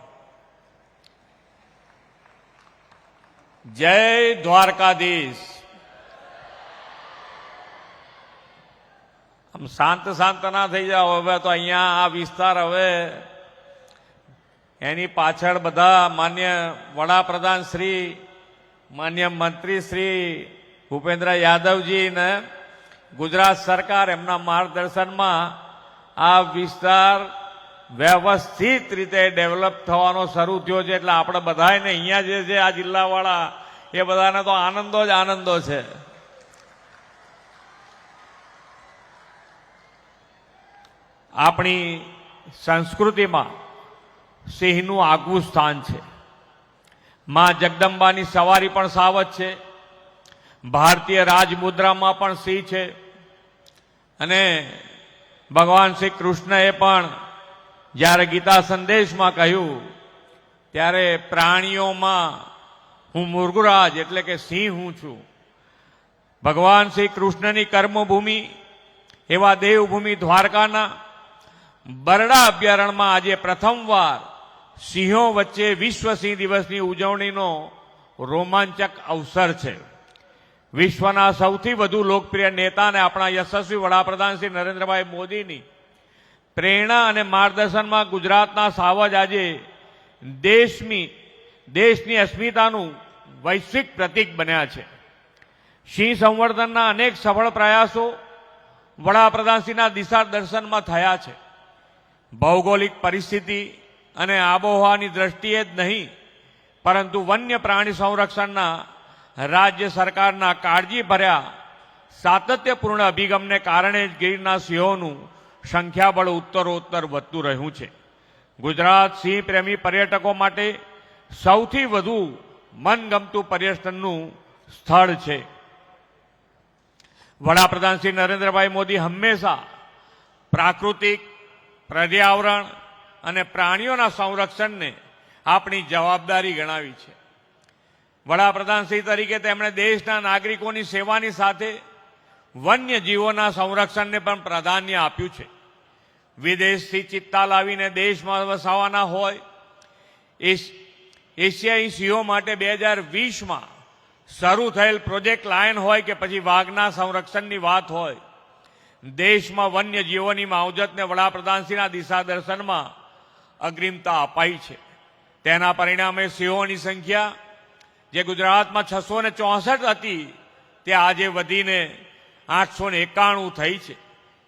જય દ્વારકાધીશ. આમ શાંત શાંત ના થઈ જાઓ. હવે તો અહીંયા આ વિસ્તાર હવે એની પાછળ બધા માન્ય વડાપ્રધાન શ્રી, માન્ય મંત્રી શ્રી ભૂપેન્દ્ર યાદવજી ને ગુજરાત સરકાર એમના માર્ગદર્શનમાં આ વિસ્તાર વ્યવસ્થિત રીતે ડેવલપ થવાનો શરૂ થયો છે. એટલે આપણે બધાને અહીંયા જે છે આ જિલ્લાવાળા એ બધાને તો આનંદો જ આનંદો છે. આપણી સંસ્કૃતિમાં સિંહનું આગવું સ્થાન છે. માં જગદંબાની સવારી પણ સાવજ છે. ભારતીય રાજમુદ્રામાં પણ સિંહ છે. અને ભગવાન શ્રી કૃષ્ણએ પણ જ્યારે ગીતા સંદેશમાં કહ્યું ત્યારે પ્રાણીઓમાં હું મૃગરાજ એટલે કે સિંહ હું છું. ભગવાન શ્રી કૃષ્ણની કર્મભૂમિ એવા દેવભૂમિ દ્વારકાના બરડા અભયારણ્યમાં આજે પ્રથમવાર સિંહો વચ્ચે વિશ્વ સિંહ દિવસની ઉજવણીનો રોમાંચક અવસર છે. વિશ્વના સૌથી વધુ લોકપ્રિય નેતા અને આપણા યશસ્વી વડાપ્રધાન શ્રી નરેન્દ્રભાઈ મોદીની પ્રેરણા અને માર્ગદર્શનમાં ગુજરાતના સાવજ આજે દેશની અસ્મિતાનું વૈશ્વિક પ્રતીક બન્યા છે. સિંહ સંવર્ધનના અનેક સફળ પ્રયાસો વડાપ્રધાનશ્રીના દિશા દર્શનમાં થયા છે. ભૌગોલિક પરિસ્થિતિ અને આબોહવાની દ્રષ્ટિએ જ નહીં, પરંતુ વન્ય પ્રાણી સંરક્ષણના રાજ્ય સરકારના કાળજીભર્યા સાતત્યપૂર્ણ અભિગમને કારણે જ ગીરના સિંહોનું સંખ્યાબળ ઉત્તરોત્તર વધતું રહ્યું છે. ગુજરાત સિંહ પ્રેમી પર્યટકો માટે સૌથી વધુ મનગમતું પર્યટનનું સ્થળ છે. વડાપ્રધાન શ્રી નરેન્દ્રભાઈ મોદી હંમેશા પ્રાકૃતિક, પર્યાવરણ અને પ્રાણીઓના સંરક્ષણને આપણી જવાબદારી ગણાવી છે. વડાપ્રધાન શ્રી તરીકે તેમણે દેશના નાગરિકોની સેવાની સાથે વન્ય જીવોના સંરક્ષણને પણ પ્રાધાન્ય આપ્યું છે. વિદેશથી ચિત્તા લાવીને દેશમાં વસાવાના હોય, એશિયાઈ સિંહો માટે 2020માં શરૂ થયેલ પ્રોજેક્ટ લાયન હોય કે પછી વાઘના સંરક્ષણની વાત હોય, દેશમાં વન્ય જીવોની માવજતને વડાપ્રધાનશ્રીના દિશાદર્શનમાં અગ્રિમતા અપાઈ છે. તેના પરિણામે સિંહોની સંખ્યા જે ગુજરાતમાં 664 હતી તે આજે વધીને 891 થઈ છે.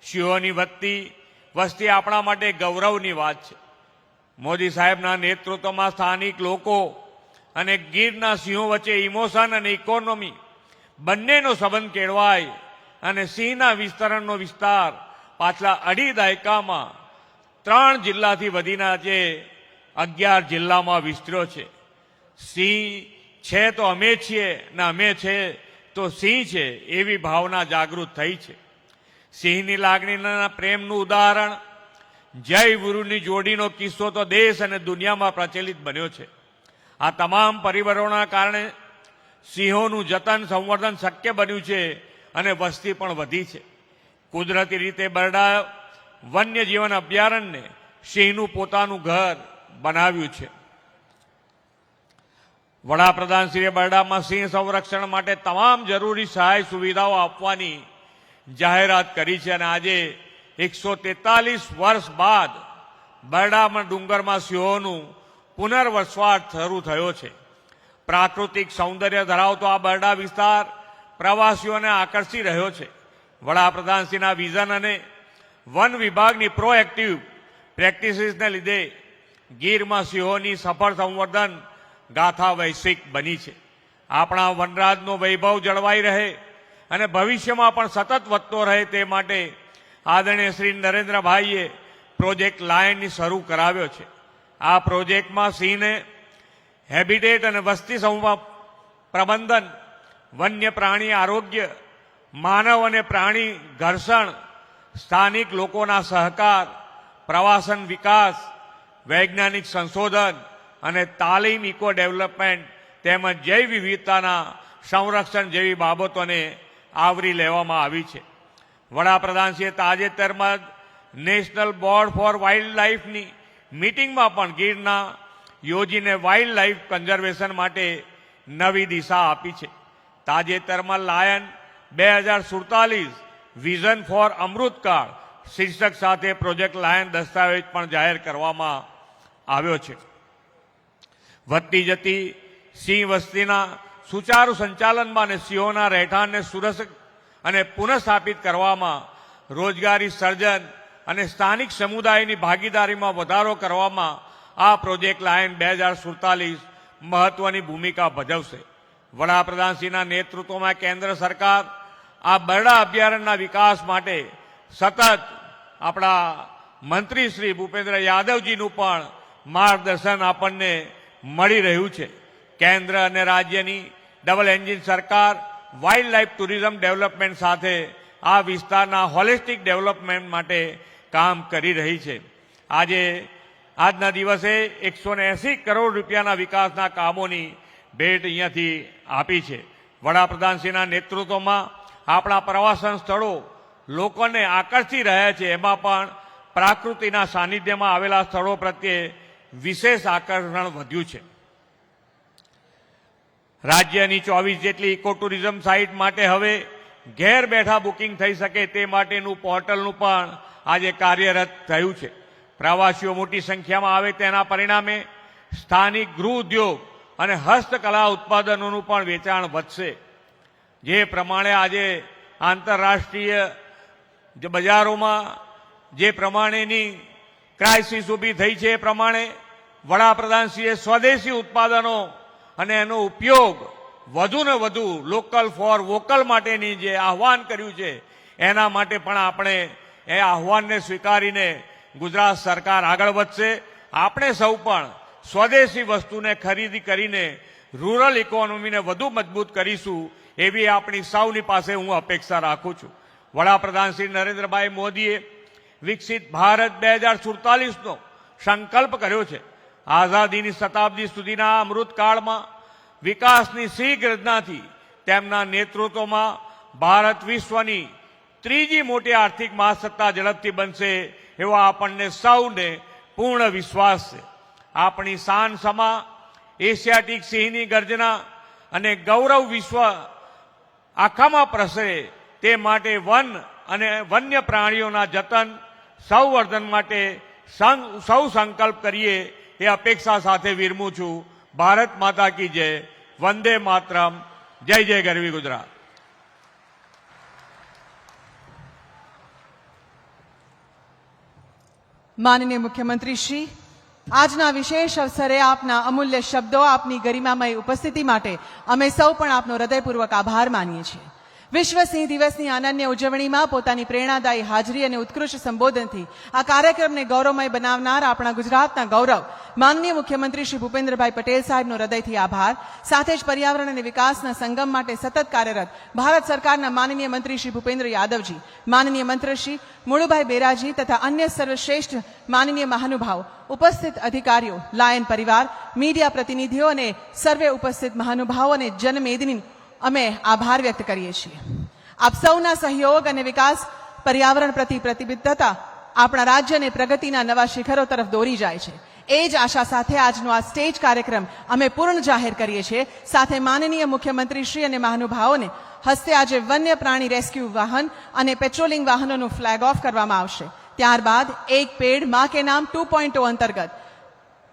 સિંહોની વધતી વસ્તી આપણા માટે ગૌરવની વાત છે. મોદી સાહેબના નેતૃત્વમાં સ્થાનિક લોકો અને ગીરના સિંહો વચ્ચે ઇમોશન અને ઇકોનોમી બંનેનો સંબંધ કેળવાય અને સિંહના વિસ્તરણનો વિસ્તાર પાછલા 2.5 દાયકામાં 3 જિલ્લાથી વધીને આજે 11 જિલ્લામાં વિસ્તર્યો છે. સિંહ છે તો અમે છીએ ને અમે છે તો સિંહ છે એવી ભાવના જાગૃત થઈ છે. સિંહની લાગણીના પ્રેમનું ઉદાહરણ જય ગુરુની જોડીનો કિસ્સો તો દેશ અને દુનિયામાં પ્રચલિત બન્યો છે. આ તમામ પરિબળોના કારણે સિંહોનું જતન સંવર્ધન શક્ય બન્યું છે અને વસ્તી પણ વધી છે. કુદરતી રીતે બરડા વન્યજીવન અભયારણ્યને સિંહનું પોતાનું ઘર બનાવ્યું છે. વડાપ્રધાનશ્રીએ બરડામાં સિંહ સંરક્ષણ માટે તમામ જરૂરી સહાય સુવિધાઓ આપવાની જાહેરાત કરી છે અને આજે 143 વર્ષ બાદ બરડામાં ડુંગરમાં સિંહોનું પુનર્વસવાટ શરૂ થયો છે. પ્રાકૃતિક સૌંદર્ય ધરાવતો આ બરડા વિસ્તાર પ્રવાસીઓને આકર્ષી રહ્યો છે. વડાપ્રધાનશ્રીના વિઝન અને વન વિભાગની પ્રોએક્ટિવ પ્રેક્ટિસીસને લીધે ગીરમાં સિંહોની સફળ સંવર્ધન ગાથા વૈશ્વિક બની છે. આપણા વનરાજનો વૈભવ જળવાઈ રહે અને ભવિષ્યમાં પણ સતત વધતો રહે તે માટે આદરણીય શ્રી નરેન્દ્રભાઈએ પ્રોજેક્ટ લાયનની શરૂ કરાવ્યો છે. આ પ્રોજેક્ટમાં સિંહને હેબિટેટ અને વસ્તી પ્રબંધન, વન્ય પ્રાણી આરોગ્ય, માનવ અને પ્રાણી ઘર્ષણ, સ્થાનિક લોકોના સહકાર, પ્રવાસન વિકાસ, વૈજ્ઞાનિક સંશોધન અને તાલીમ, ઇકો ડેવલપમેન્ટ તેમજ જૈવ વિવિધતાના સંરક્ષણ જેવી બાબતોને આવરી લેવામાં આવી છે. વડાપ્રધાનશ્રીએ તાજેતરમાં નેશનલ બોર્ડ ફોર વાઇલ્ડ લાઇફની મીટિંગમાં પણ ગીરના યોજીને વાઇલ્ડ લાઇફ કન્ઝર્વેશન માટે નવી દિશા આપી છે. તાજેતરમાં લાયન 2047 વિઝન ફોર અમૃતકાળ શીર્ષક સાથે પ્રોજેક્ટ લાયન દસ્તાવેજ પણ જાહેર કરવામાં આવ્યો છે. વધતી જતી સિંહ વસ્તીના સુચારુ સંચાલનમાં અને સિંહોના રહેઠાણને સુરક્ષિત અને પુનઃસ્થાપિત કરવામાં, રોજગારી સર્જન અને સ્થાનિક સમુદાયની ભાગીદારીમાં વધારો કરવામાં આ પ્રોજેક્ટ લાયન 2047 મહત્વની ભૂમિકા ભજવશે. વડાપ્રધાનશ્રીના નેતૃત્વમાં કેન્દ્ર સરકાર આ બરડા અભયારણ્યના વિકાસ માટે સતત આપણા મંત્રી શ્રી ભૂપેન્દ્ર યાદવજીનું પણ માર્ગદર્શન આપણને મળી રહ્યું છે. કેન્દ્ર અને રાજ્યની ડબલ એન્જિન સરકાર વાઇલ્ડ લાઇફ ટુરિઝમ ડેવલપમેન્ટ સાથે આ વિસ્તારના હોલિસ્ટિક ડેવલપમેન્ટ માટે કામ કરી રહી છે. આજના દિવસે 180 કરોડ રૂપિયાના વિકાસના કામોની ભેટ અહીંયાથી આપી છે. વડાપ્રધાનશ્રીના નેતૃત્વમાં આપણા પ્રવાસન સ્થળો લોકોને આકર્ષી રહ્યા છે. એમાં પણ પ્રકૃતિના સાનિધ્યમાં આવેલા સ્થળો પ્રત્યે વિશેષ આકર્ષણ વધ્યું છે. રાજ્યની 24 જેટલી ઇકો ટુરિઝમ સાઇટ માટે હવે ઘેર બેઠા બુકિંગ થઈ શકે તે માટેનું પોર્ટલનું પણ આજે કાર્યરત થયું છે. પ્રવાસીઓ મોટી સંખ્યામાં આવે તેના પરિણામે સ્થાનિક ગૃહ ઉદ્યોગ અને હસ્તકલા ઉત્પાદનોનું પણ વેચાણ વધશે. જે પ્રમાણે આજે આંતરરાષ્ટ્રીય બજારોમાં જે પ્રમાણેની ક્રાઇસિસ ઊભી થઈ છે એ પ્રમાણે વડાપ્રધાનશ્રીએ સ્વદેશી ઉત્પાદનો અને એનો ઉપયોગ વધુ ને વધુ લોકલ ફોર વોકલ માટેની જે આહવાન કર્યું છે એના માટે પણ આપણે એ આહવાનને સ્વીકારીને ગુજરાત સરકાર આગળ વધશે. આપણે સૌ પણ સ્વદેશી વસ્તુને ખરીદી કરીને રૂરલ ઇકોનોમીને વધુ મજબૂત કરીશું એવી આપણી સૌની પાસે હું અપેક્ષા રાખું છું. વડાપ્રધાન શ્રી નરેન્દ્રભાઈ મોદીએ વિકસિત ભારત 2047નો સંકલ્પ કર્યો છે. આઝાદીની શતાબ્દી સુધીના અમૃતકાળમાં વિકાસની શીઘ્રતાથી તેમના નેતૃત્વમાં ભારત વિશ્વની ત્રીજી મોટી આર્થિક મહાસત્તા ઝડપથી બનશે એવો આપણને સૌને પૂર્ણ વિશ્વાસ છે. આપણી શાન સમા એશિયાટિક સિંહની ગર્જના અને ગૌરવ વિશ્વ આખામાં પ્રસરે તે માટે વન અને વન્ય પ્રાણીઓના જતન સંવર્ધન માટે સૌ સંકલ્પ કરીએ એ અપેક્ષા સાથે વિરમું છું. ભારત માતા કી જય. વંદે માતરમ. જય જય ગરવી ગુજરાત. માનનીય મુખ્યમંત્રી શ્રી, આજના વિશેષ અવસરે આપના અમૂલ્ય શબ્દો, આપની ગરિમામય ઉપસ્થિતિ માટે અમે સૌ પણ આપનો હૃદયપૂર્વક આભાર માનીએ છીએ. વિશ્વ સિંહ દિવસની અનન્ય ઉજવણીમાં પોતાની પ્રેરણાદાયી હાજરી અને ઉત્કૃષ્ટ સંબોધનથી આ કાર્યક્રમને ગૌરવમય બનાવનાર આપણા ગુજરાતના ગૌરવ માનનીય મુખ્યમંત્રી શ્રી ભૂપેન્દ્રભાઈ પટેલ સાહેબનો હૃદયથી આભાર. સાથે જ પર્યાવરણ અને વિકાસના સંગમ માટે સતત કાર્યરત ભારત સરકારના માનનીય મંત્રી શ્રી ભૂપેન્દ્ર યાદવજી, માનનીય મંત્રીશ્રી મુળુભાઈ બેરાજી તથા અન્ય સર્વશ્રેષ્ઠ માનનીય મહાનુભાવો, ઉપસ્થિત અધિકારીઓ, લાયન પરિવાર, મીડિયા પ્રતિનિધિઓ અને સર્વે ઉપસ્થિત મહાનુભાવો અને જનમેદની અમે આભાર વ્યક્ત કરીએ છીએ. આપ સૌના સહયોગ અને વિકાસ, પર્યાવરણ પ્રતિ પ્રતિબદ્ધતા આપણા રાજ્યને પ્રગતિના નવા શિખરો તરફ દોરી જાય છે. એ જ આશા સાથે આજનો આ સ્ટેજ કાર્યક્રમ અમે પૂર્ણ જાહેર કરીએ છીએ. સાથે માનનીય મુખ્યમંત્રી શ્રી અને મહાનુભાવોને હસ્તે આજે વન્ય પ્રાણી રેસ્ક્યુ વાહન અને પેટ્રોલિંગ વાહનોનું ફ્લેગ ઓફ કરવામાં આવશે. ત્યારબાદ એક પેડ માં કે નામ 2.0 અંતર્ગત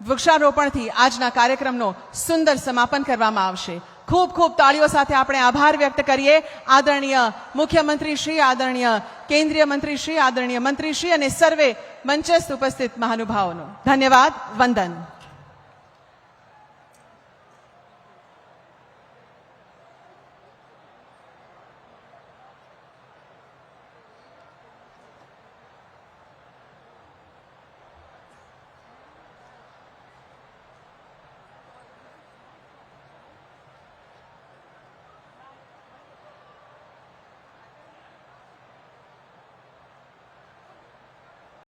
વૃક્ષારોપણથી આજના કાર્યક્રમનો સુંદર સમાપન કરવામાં આવશે. ખૂબ ખૂબ તાળીઓ સાથે આપણે આભાર વ્યક્ત કરીએ આદરણીય મુખ્યમંત્રી શ્રી, આદરણીય કેન્દ્રીય મંત્રી શ્રી, આદરણીય મંત્રી શ્રી અને સર્વે મંચસ્થ ઉપસ્થિત મહાનુભાવોનો. ધન્યવાદ. વંદન.